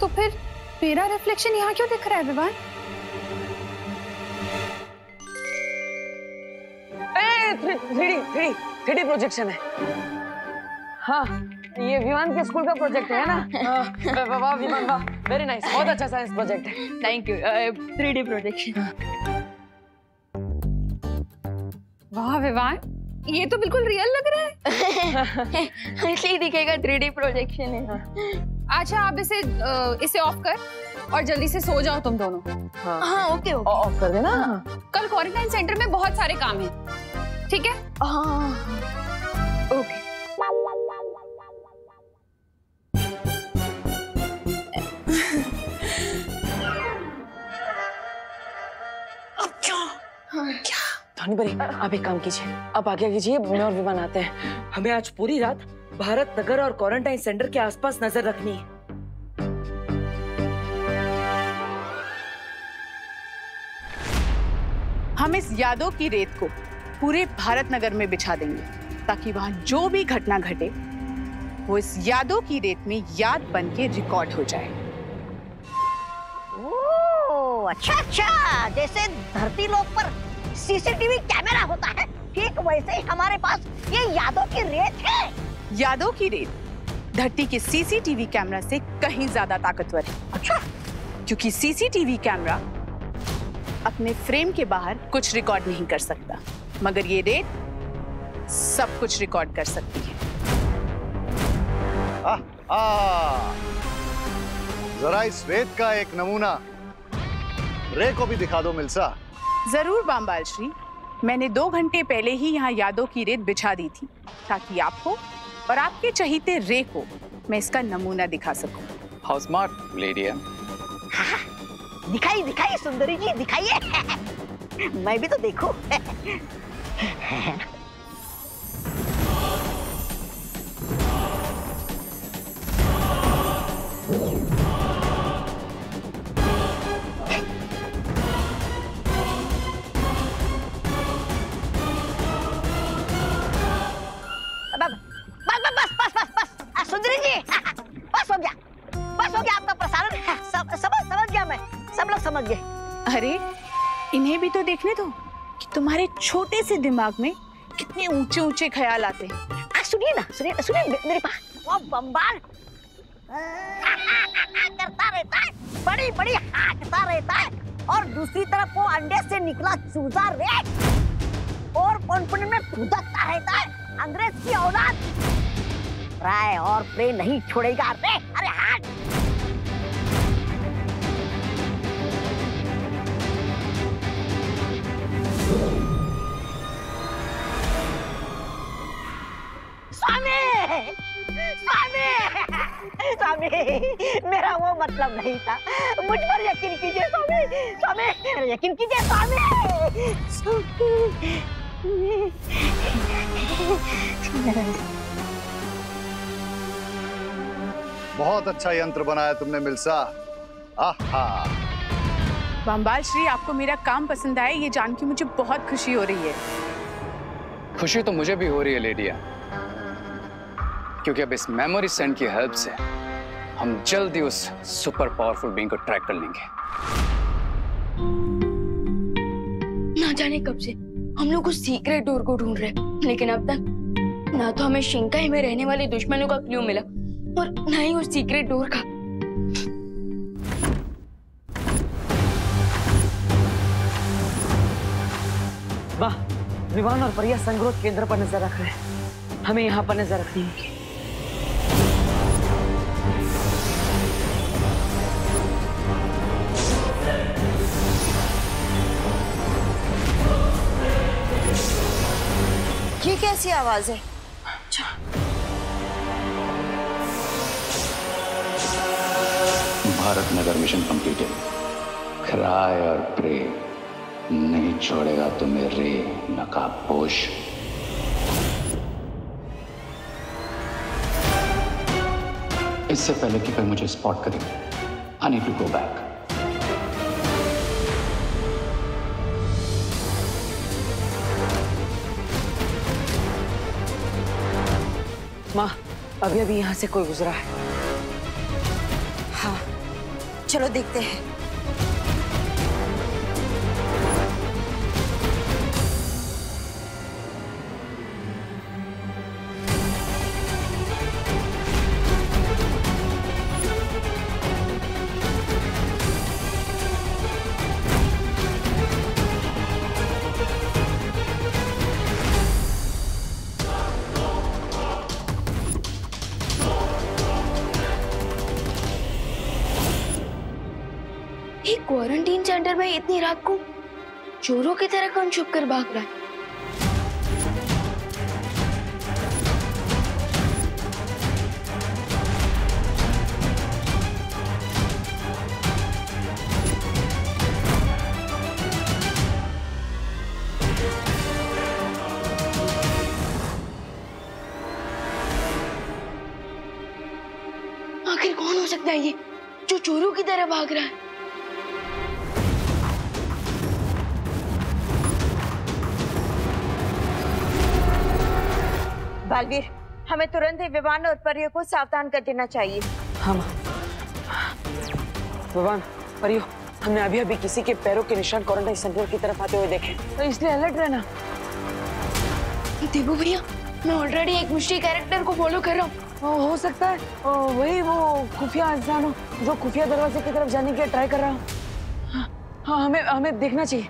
तो फिर मेरा रिफ्लेक्शन यहाँ क्यों दिख रहा है विवान? 3D प्रोजेक्शन है। हाँ, ये विमान के स्कूल का प्रोजेक्ट है ना? वाह विमान वाह, वेरी नाइस, बहुत अच्छा साइंस प्रोजेक्ट है। Thank you. 3D projection. वाह विवान, ये तो बिल्कुल रियल लग रहा है। ऐसे ही दिखेगा, 3D प्रोजेक्शन है। अच्छा, आप इसे ऑफ कर और जल्दी से सो जाओ तुम दोनों। हाँ ओके ओके, ऑफ कर देना। कल क्वारंटाइन सेंटर में बहुत सारे काम हैं, ठीक है? हाँ ओके। क्या? ध्वनि परी, आप एक काम कीजिए, आप आगे कीजिए, मैं और विमान आते हैं। हमें आज पूरी रात भारत नगर और क्वारंटाइन सेंटर के आसपास नजर रखनी है। हम इस यादों की रेत को पूरे भारत नगर में बिछा देंगे, ताकि वहां जो भी घटना घटे वो इस यादों की रेत में याद बन के रिकॉर्ड हो जाए। ओह, अच्छा अच्छा, जैसे धरती लोक पर CCTV कैमरा होता है, ठीक वैसे ही हमारे पास ये यादों की रेत है। यादों की रेत धरती के CCTV कैमरा से कहीं ज्यादा ताकतवर है। अच्छा, क्योंकि सीसीटीवी कैमरा अपने फ्रेम के बाहर कुछ रिकॉर्ड नहीं कर सकता, मगर ये रेत सब कुछ रिकॉर्ड कर सकती है। जरा इस रेत का एक नमूना रे को भी दिखा दो मिल्सा। जरूर बामबाल श्री, मैंने 2 घंटे पहले ही यहाँ यादों की रेत बिछा दी थी ताकि आपको और आपके चहीते रे को मैं इसका नमूना दिखा सकूं। हाउ स्मार्ट लेडी है। दिखाइए दिखाइए सुंदरी जी, दिखाइए। मैं भी तो देखूं। बस सुंदरी जी, बस हो गया आपका प्रसारण। समझ गया मैं, सब लोग समझ गए। अरे इन्हें भी तो देखने दो कि तुम्हारे छोटे से दिमाग में कितने ऊंचे ऊंचे ख्याल आते हैं। सुनिए ना, सुनिए मेरे पास वो बम्बाल करता रहता है, बड़ी बड़ी हाँकता रहता है, और दूसरी तरफ वो अंडे से निकला चूजा रेत और पनपन में फुदकता रहता है। अंग्रेज की औलाद राय और प्रे नहीं छोड़ेगा रे। अरे हाथ स्वामी, मेरा वो मतलब नहीं था। मुझ पर यकीन कीजिए स्वामी, यकीन कीजिए स्वामी। बहुत अच्छा यंत्र बनाया तुमने मिल्सा। आहा। बामबाल श्री, आपको मेरा काम पसंद आया ये जान के मुझे बहुत खुशी हो रही है। खुशी तो मुझे भी हो रही है लेडिया, क्योंकि अब इस मेमोरी सेंड की हेल्प से हम जल्दी उस सुपर पावरफुल बीइंग को ट्रैक कर लेंगे। ना जाने कब से हम लोग उस सीक्रेट डोर को ढूंढ रहे हैं, लेकिन अब तक ना तो हमें शिंकाई में रहने वाले दुश्मनों का क्लू मिला और ना ही उस सीक्रेट डोर का। वाह, विवान और परिया संग्रोध केंद्र पर नजर रख रहे हैं। हमें यहाँ पर नजर रखनी होगी। ये कैसी आवाज है? Bharat Nagar mission completed. Cry और प्रे नहीं छोड़ेगा तुम्हें रे नकाबपोश। इससे पहले कि कोई मुझे स्पॉट करे, I need to go back. माँ, अभी अभी यहाँ से कोई गुजरा है। हाँ, चलो देखते हैं। क्वारंटीन सेंटर में इतनी रात को चोरों की तरह कौन छुप कर भाग रहा है? आखिर कौन हो सकता है ये जो चोरों की तरह भाग रहा है? बालवीर, हमें तुरंत ही विवान और परियों को सावधान कर देना चाहिए। हाँ माँ। विवान, परियो, हमने अभी अभी किसी के पैरों के निशान क्वारंटाइन सेंटर की तरफ आते हुए देखे, तो इसलिए अलर्ट रहना। देवू भैया, मैं ऑलरेडी एक मिस्ट्री कैरेक्टर को फॉलो कर रहा हूँ। हो सकता है वही वो खुफिया इंसान हो जो खुफिया दरवाजे की तरफ जाने के ट्राई कर रहा हो। हाँ, हमें देखना चाहिए।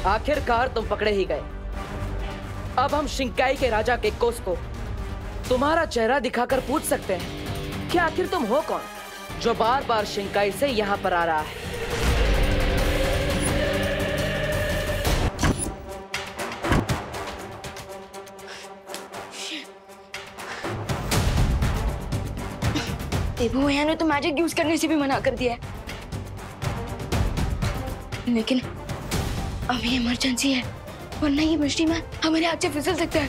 आखिरकार तुम पकड़े ही गए। अब हम शिंकाई के राजा केकोस को तुम्हारा चेहरा दिखाकर पूछ सकते हैं कि आखिर तुम हो कौन जो बार बार शिंकाई से यहाँ पर आ रहा है। देबू भैया ने तो मैजिक यूज करने से भी मना कर दिया है, लेकिन अभी इमरजेंसी है, वरना ये मिस्ट्री मैन हमारे हाथ से फिसल सकता है।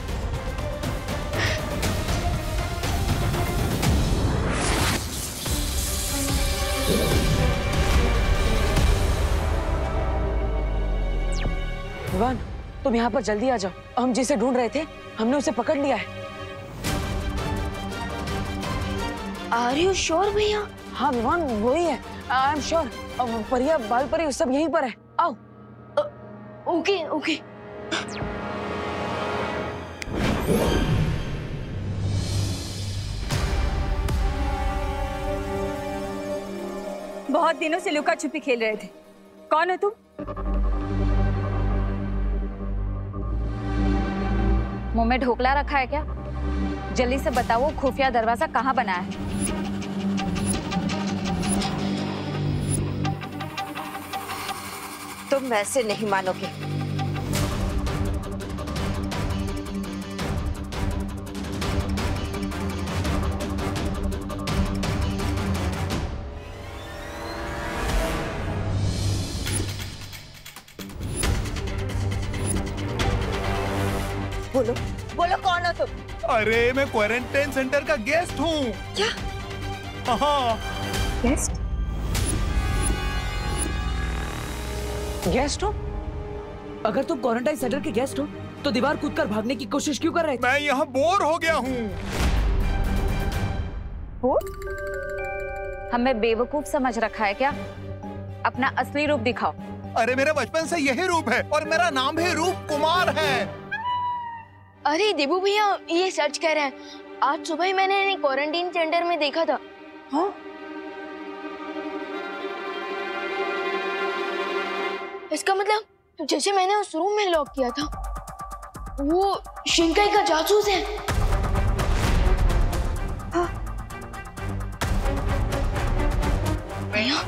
विवान, तुम यहाँ पर जल्दी आ जाओ। हम जिसे ढूंढ रहे थे हमने उसे पकड़ लिया है। आर यू श्योर भैया? हाँ विवान, वही है। I am sure. परिया, बाल परी सब यहीं पर है। आओ। Okay okay. बहुत दिनों से लुका छुपी खेल रहे थे। कौन हो तुम? मुंह में ढोकला रखा है क्या? जल्दी से बताओ, खुफिया दरवाजा कहाँ बना है? तुम वैसे नहीं मानोगे। बोलो बोलो, कौन हो तुम? अरे मैं क्वारंटाइन सेंटर का गेस्ट हूँ। क्या? हाँ। गेस्ट? गेस्ट हो? अगर तुम क्वारंटाइन सेंटर के गेस्ट हो तो दीवार कूदकर भागने की कोशिश क्यों कर रहे थे? मैं यहाँ बोर हो गया हूँ। हमें बेवकूफ समझ रखा है क्या? अपना असली रूप दिखाओ। अरे मेरा बचपन से यही रूप है और मेरा नाम भी रूप कुमार है। अरे देबू भैया, ये सच कह रहे हैं। आज सुबह ही मैंने इन्हें क्वारंटाइन सेंटर में देखा था। हाँ? इसका मतलब जैसे मैंने उस रूम में लॉक किया था, वो शिंकाई का जासूस है। हाँ। भैया,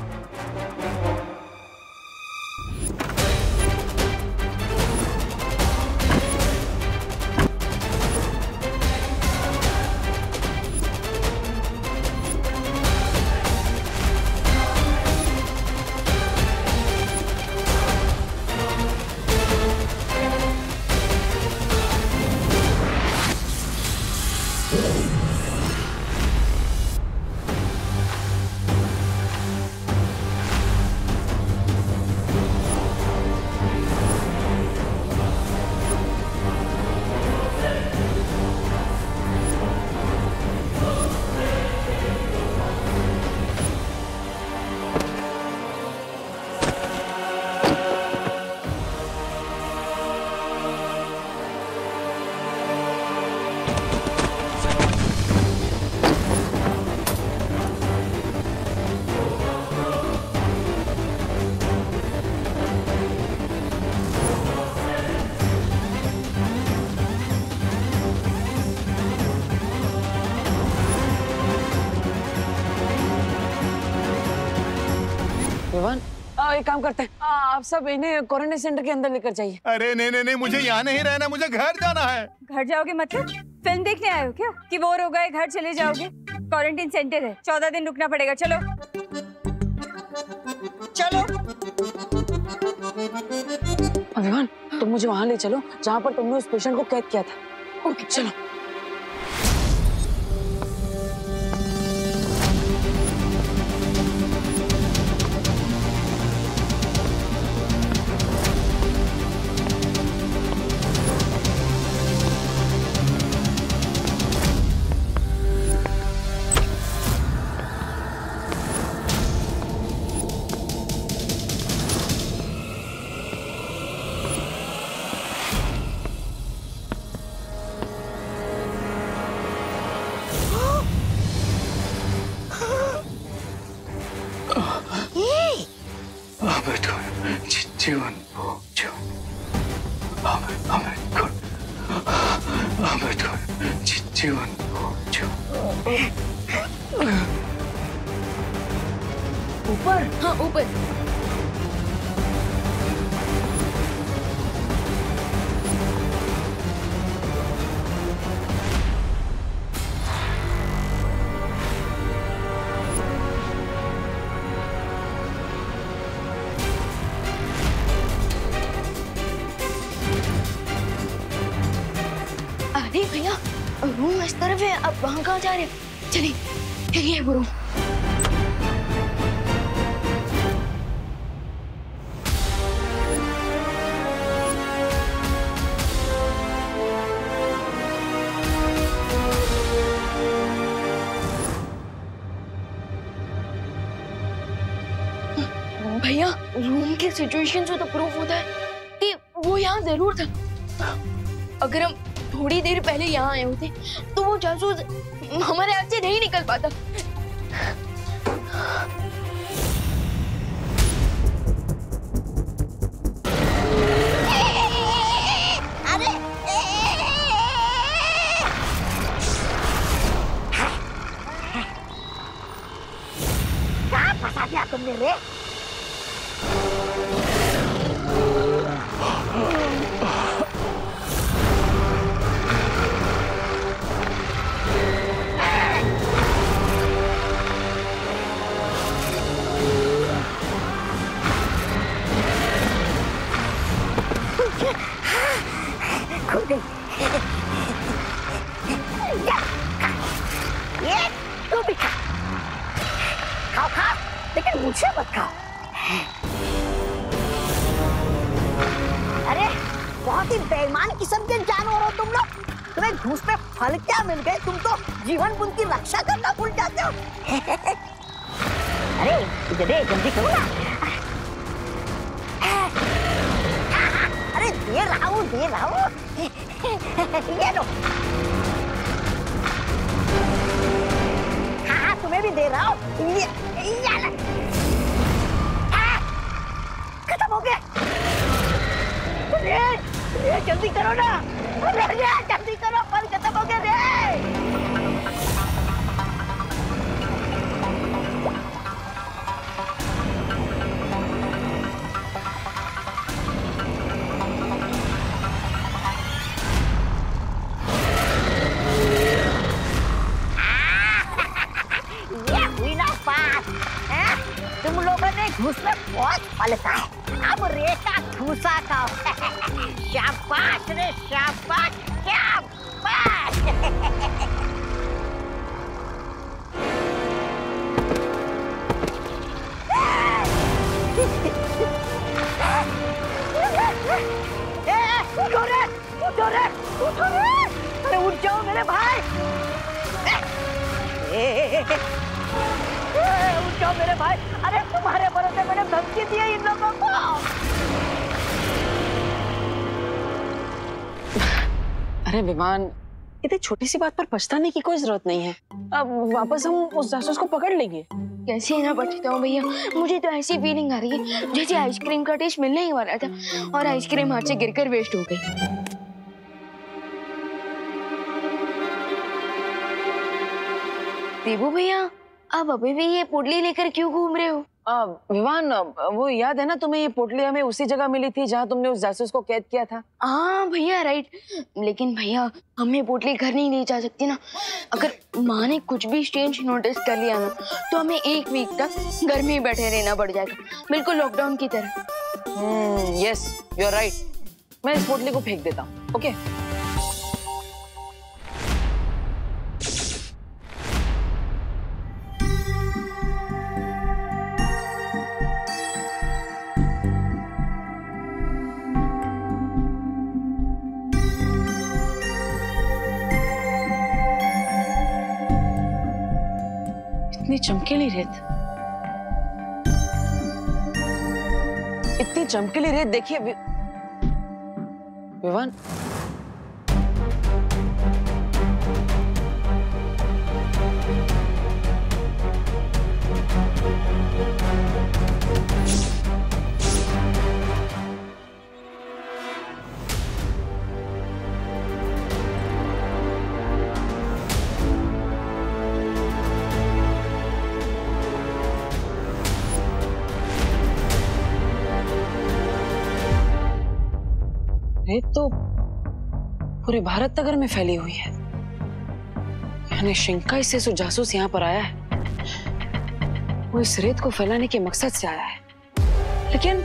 एक काम करते हैं, आप सब इन्हें क्वारंटाइन सेंटर के अंदर लेकर जाइए। अरे नहीं, मुझे यहाँ नहीं रहना, मुझे घर जाना है। घर जाओगे मतलब फिल्म देखने आए हो क्या कि बोर हो गए घर चले जाओगे? क्वारंटाइन सेंटर है, 14 दिन रुकना पड़ेगा। चलो चलो। विवान, तुम मुझे वहाँ ले चलो जहाँ पर तुमने उस पेशेंट को कैद किया था। ओके चलो। जीवन जीवन ऊपर? हाँ ऊपर। अरे भैया रूम इस तरफ है, अब वहाँ कहाँ जा रहे हैं? चलिए यही है वो रूम। भैया रूम के सिचुएशन से तो प्रूफ होता है कि वो यहाँ जरूर था। अगर हम थोड़ी देर पहले यहाँ आए होते तो वो जासूस हमारे हाथ से नहीं निकल पाता। अरे कहाँ फंसा दिया तुमने रे? ये तू भी खा, खाओ लेकिन मुझे मत खाओ। अरे बहुत ही बेईमान किस्म के जानवर हो तुम लोग। तुम्हें घूस पे फल क्या मिल गए? तुम तो जीवन बुन की रक्षा करना भूल जाते हो। अरे इधर दे, जल्दी करो ना। अरे दे रहा हूँ ये लो। हाँ तुम्हें भी दे रहा हूँ। ये खत्म हो गया। ये जल्दी करो ना। जल्दी करो, फल खत्म हो गया रे। तुम लोगों ने घूस में बहुत फल खाए, अब रेता घूसा खाओ। शाबाश रे शाबाश, शाबाश। उठो रे, अरे उठ जाओ मेरे भाई। उठ जाओ मेरे भाई। अरे तुम्हारे भरोसे मैंने धमकी दी है इन लोगों को। अरे विमान, इतनी छोटी सी बात पर पछताने की कोई जरूरत नहीं है। अब वापस हम उस जासूस को पकड़ लेंगे। कैसे ना पछताऊं भैया, मुझे तो ऐसी फीलिंग आ रही है जैसे आइसक्रीम का टेस्ट मिलने ही वाला था और आइसक्रीम हाथ से गिरकर वेस्ट हो गई। देवू भैया, आप अभी भी ये पुडली लेकर क्यों घूम रहे हो? विवान, वो याद है ना तुम्हें, ये पोटली हमें उसी जगह मिली थी जहाँ तुमने उस जासूस को कैद किया था। हाँ भैया राइट, लेकिन भैया हमें पोटली घर नहीं ले जा सकती ना। अगर माँ ने कुछ भी स्ट्रेंज नोटिस कर लिया ना तो हमें 1 वीक तक घर में ही बैठे रहना पड़ जाएगा, बिल्कुल लॉकडाउन की तरह। यस यू आर राइट, मैं इस पोटली को फेंक देता हूँ। ओके इतनी चमकीली रेत, इतनी चमकीली रेत देखिए विवान। रेत तो पूरे भारत नगर में फैली हुई है, यानी शिंकाई से जो जासूस यहाँ पर आया है वो इस रेत को फैलाने के मकसद से आया है। लेकिन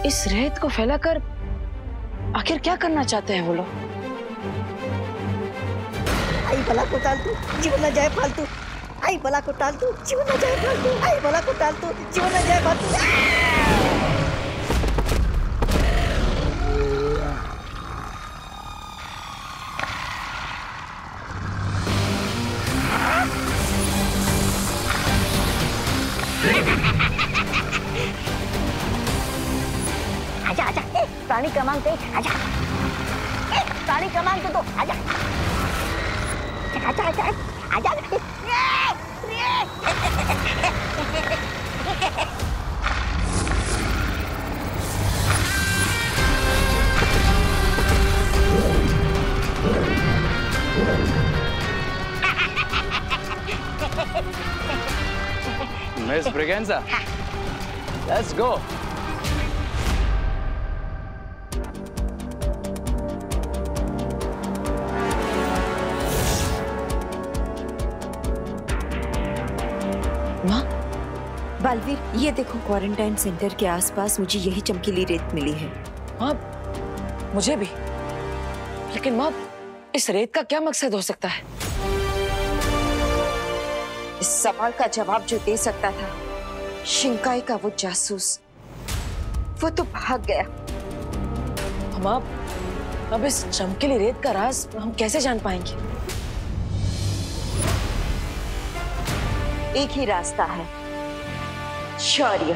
इस रेत को फैलाकर आखिर क्या करना चाहते हैं वो लोग? आई भला को टाल तू, जीवन न जाए फालतू। आई भला को टाल तू, जीवन न जाए फालतू। आई भला को टाल तू, जीवन न जाए फालतू। आजा आजा, प्राणी क्रमांक 1 आजा, प्राणी क्रमांक 2 आजा, आजा आजा आजा। Miss Braganza, let's go. Baalveer, ये देखो क्वारंटाइन सेंटर के आसपास मुझे यही चमकीली रेत मिली है। माँ, मुझे भी। लेकिन माँ, इस रेत का क्या मकसद हो सकता है? इस सवाल का जवाब जो दे सकता था शिंकाई का वो जासूस, वो तो भाग गया। हम अब इस चमकीली रेत का राज हम कैसे जान पाएंगे? एक ही रास्ता है, शौर्य।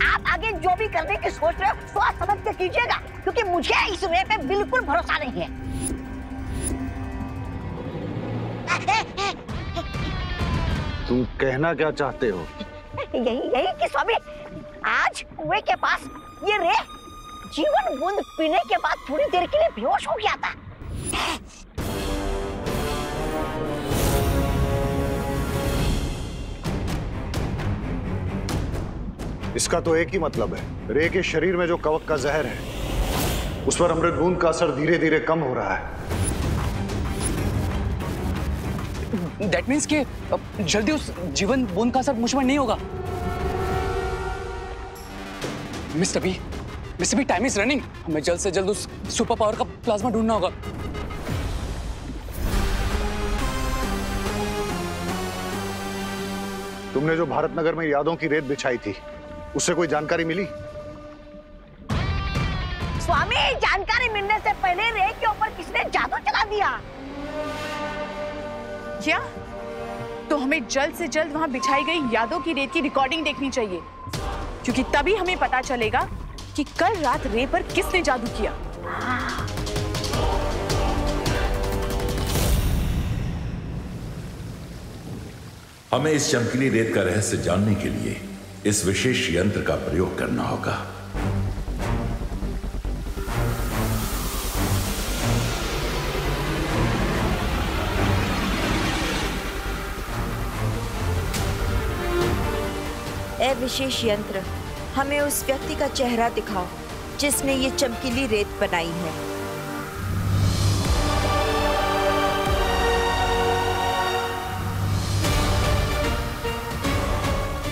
आप आगे जो भी करने की सोच रहे हो सोच समझ के कीजिएगा, क्योंकि मुझे इस रे पे बिल्कुल भरोसा नहीं है। तुम कहना क्या चाहते हो? यही कि स्वामी, आज कुएं के पास ये रे जीवन बूंद पीने के बाद थोड़ी देर के लिए बेहोश हो गया था। इसका तो एक ही मतलब है, रे के शरीर में जो कवक का जहर है उस पर अमृत बूंद का असर धीरे धीरे कम हो रहा है। That means कि जल्दी उस जीवन बूंद का असर मुझ पर नहीं होगा। Mister B, time is running. हमें जल्द से जल्द उस सुपर पावर का प्लाज्मा ढूंढना होगा। तुमने जो भारत नगर में यादों की रेत बिछाई थी, उससे कोई जानकारी मिली? स्वामी, जानकारी मिलने से पहले रे के ऊपर किसने जादू चला दिया? क्या? तो हमें जल्द से जल्द वहां बिछाई गई यादों की रेत की रिकॉर्डिंग देखनी चाहिए, क्योंकि तभी हमें पता चलेगा कि कल रात रे पर किसने जादू किया। हमें इस चमकीली रेत का रहस्य जानने के लिए इस विशेष यंत्र का प्रयोग करना होगा। ए विशेष यंत्र, हमें उस व्यक्ति का चेहरा दिखाओ जिसने ये चमकीली रेत बनाई है।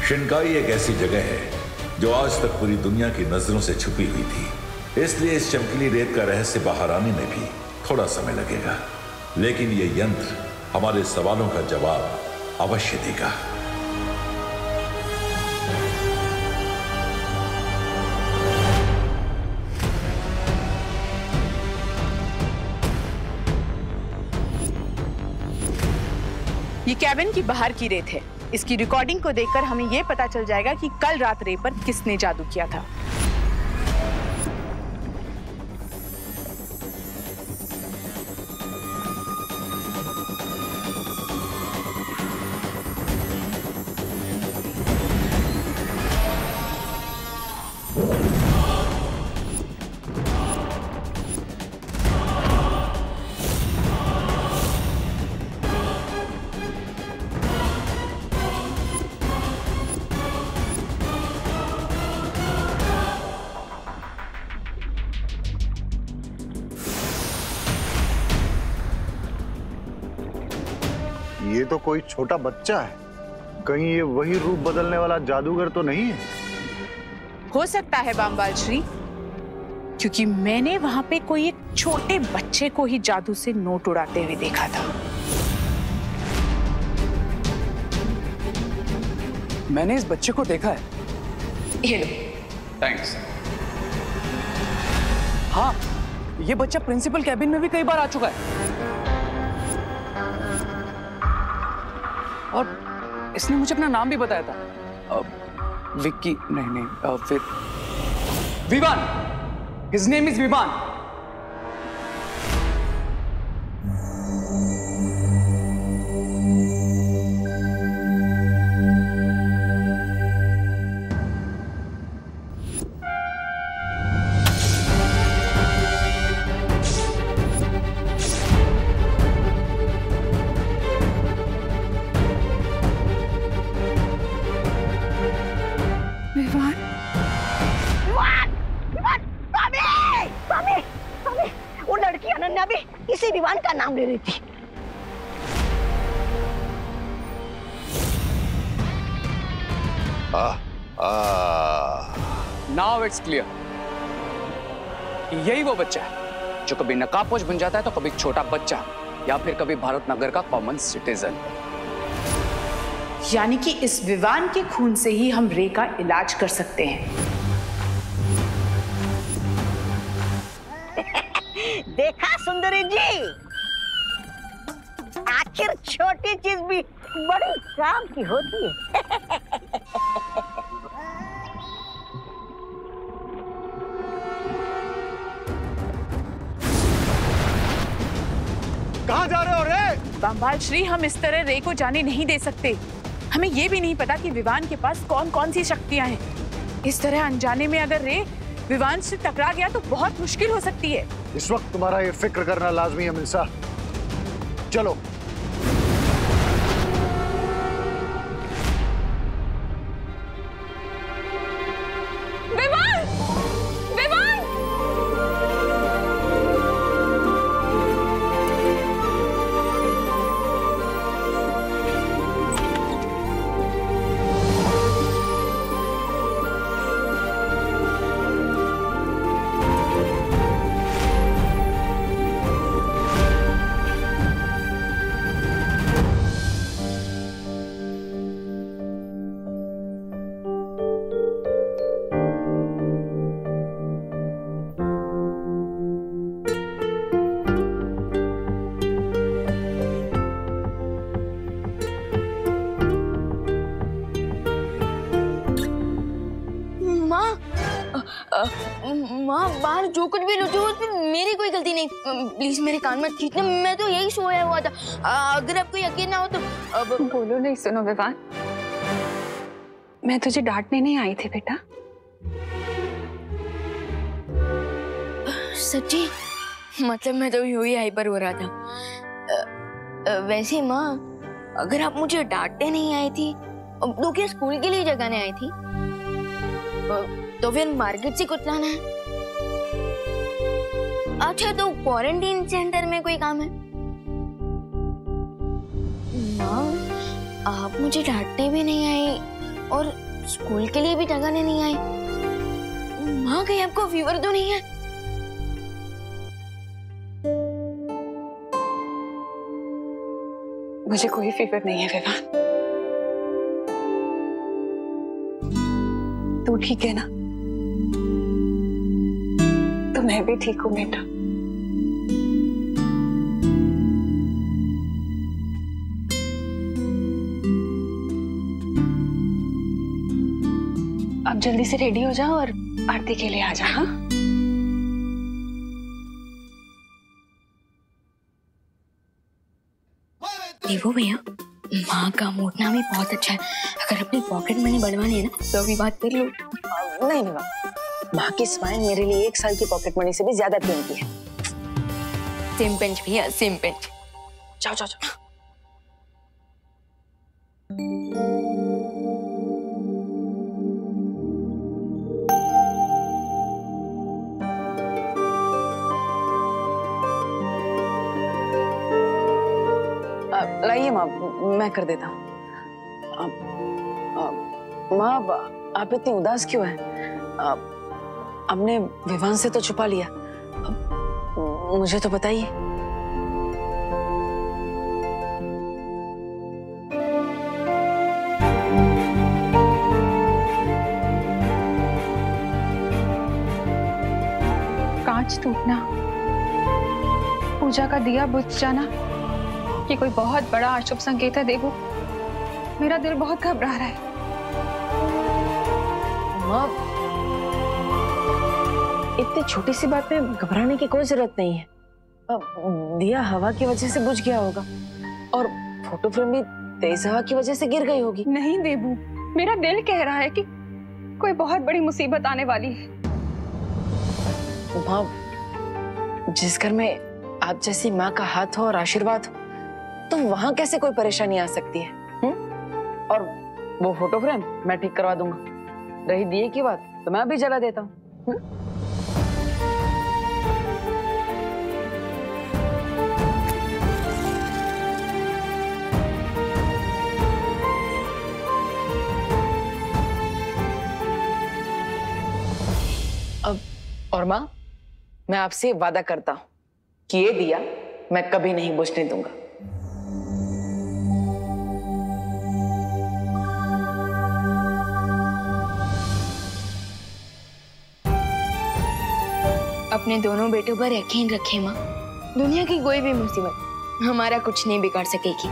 शिनकाई एक ऐसी जगह है जो आज तक पूरी दुनिया की नजरों से छुपी हुई थी, इसलिए इस चमकीली रेत का रहस्य बाहर आने में भी थोड़ा समय लगेगा, लेकिन ये यंत्र हमारे सवालों का जवाब अवश्य देगा। ये कैबिन की बाहर की रेत है। इसकी रिकॉर्डिंग को देखकर हमें यह पता चल जाएगा कि कल रात रे पर किसने जादू किया था। ये तो कोई छोटा बच्चा है, कहीं ये वही रूप बदलने वाला जादूगर तो नहीं है? हो सकता है बामबाल श्री, क्योंकि मैंने वहां पे कोई एक छोटे बच्चे को ही जादू से नोट उड़ाते हुए देखा था। मैंने इस बच्चे को देखा है। ये लो। थैंक्स। हाँ, ये बच्चा प्रिंसिपल कैबिन में भी कई बार आ चुका है और इसने मुझे अपना नाम भी बताया था। विक्की नहीं, फिर Vivaan. His name is Vivaan. वो लड़की अनन्या भी इसी विवान का नाम ले रही थी। Now it's clear. यही वो बच्चा है जो कभी नकाबपोश बन जाता है तो कभी छोटा बच्चा या फिर कभी भारत नगर का कॉमन सिटीजन। यानी कि इस विवान के खून से ही हम रे का इलाज कर सकते हैं। देखा सुंदरी जी, आखिर छोटी चीज भी बड़ी काम की होती है। कहाँ जा रहे हो रे? बामबाल श्री, हम इस तरह रे को जाने नहीं दे सकते। हमें यह भी नहीं पता कि विवान के पास कौन कौन सी शक्तियां हैं। इस तरह अनजाने में अगर रे विवान से टकरा गया तो बहुत मुश्किल हो सकती है। इस वक्त तुम्हारा ये फिक्र करना लाजमी है मिल्सा। चलो। विवान! विवान! माँ, बाहर जो कुछ भी लुटे उसमें मेरी कोई गलती नहीं। प्लीज मेरे कान मत खींचना, मैं तो यही सोया हुआ था। अगर आपको यकीन ना हो तो बोलो नहीं। सुनो विवान, मैं तुझे डांटने नहीं आई थी बेटा। सच्ची? मतलब मैं तो यूं ही हाइपर हो रहा था। वैसे माँ, अगर आप मुझे डांटने नहीं आई थी तो क्या स्कूल के लिए जगाने आई थी? तो फिर मार्केट से कुछ लाना है? अच्छा, तो क्वारंटीन सेंटर में कोई काम है? माँ, आप मुझे डांटने भी नहीं आई और स्कूल के लिए भी जगाने नहीं आई। माँ, कहीं आपको फीवर तो नहीं है? मुझे कोई फीवर नहीं है विवान। तू ठीक है ना? तो मैं भी ठीक हूँ बेटा। अब जल्दी से रेडी हो जाओ और आरती के लिए आ जा। हाँ, देखो भैया, माँ का मोड़ना भी बहुत अच्छा है। अगर अपनी पॉकेट मनी बढ़वानी है ना तो अभी बात कर लो। नहीं नहीं माँ की स्माइल मेरे लिए 1 साल की पॉकेट मनी से भी ज्यादा कीमती है। सेम पिंच भैया, सेम पिंच। जाओ जाओ जाओ। लाइए माँ, मैं कर देता हूँ। माँ, आप इतनी उदास क्यों हैं? आपने विवान से तो छुपा लिया, मुझे तो बताइए। कांच टूटना, पूजा का दिया बुझ जाना, ये कोई बहुत बड़ा अशुभ संकेत है देवू। मेरा दिल बहुत घबरा रहा है। माँ, इतनी छोटी सी बात में घबराने की कोई जरूरत नहीं है। दिया हवा की वजह से बुझ गया होगा और फोटो फ्रेम भी तेज हवा की वजह से गिर गई होगी। नहीं देवू, मेरा दिल कह रहा है कि कोई बहुत बड़ी मुसीबत आने वाली है। माँ, जिस घर में आप जैसी माँ का हाथ हो और आशीर्वाद हो, तो वहां कैसे कोई परेशानी आ सकती है? और वो फोटो फ्रेम मैं ठीक करवा दूंगा। रही दिए की बात तो मैं अभी जला देता हूँ। अब और माँ, मैं आपसे वादा करता हूं कि ये दिया मैं कभी नहीं बुझने दूंगा। अपने दोनों बेटों पर यकीन रखें माँ। दुनिया की कोई भी मुसीबत हमारा कुछ नहीं बिगाड़ सकेगी।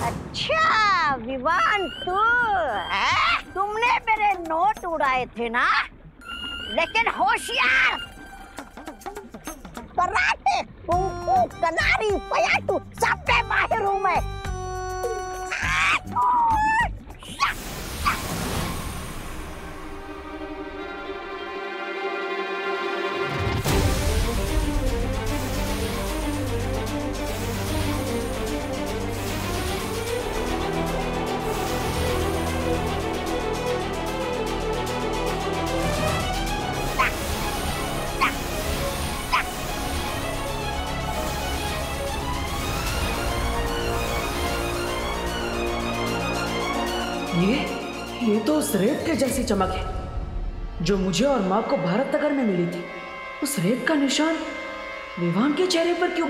अच्छा विवान, तुमने मेरे नोट उड़ाए थे ना, लेकिन होशियार। कराटे, कुंफू, कलारी, पयाटू सब में माहिर हूं मैं। ये तो उस रेत के जैसी चमक है जो मुझे और माँ को भारत नगर में मिली थी। उस रेत का निशान विवान के चेहरे पर क्यों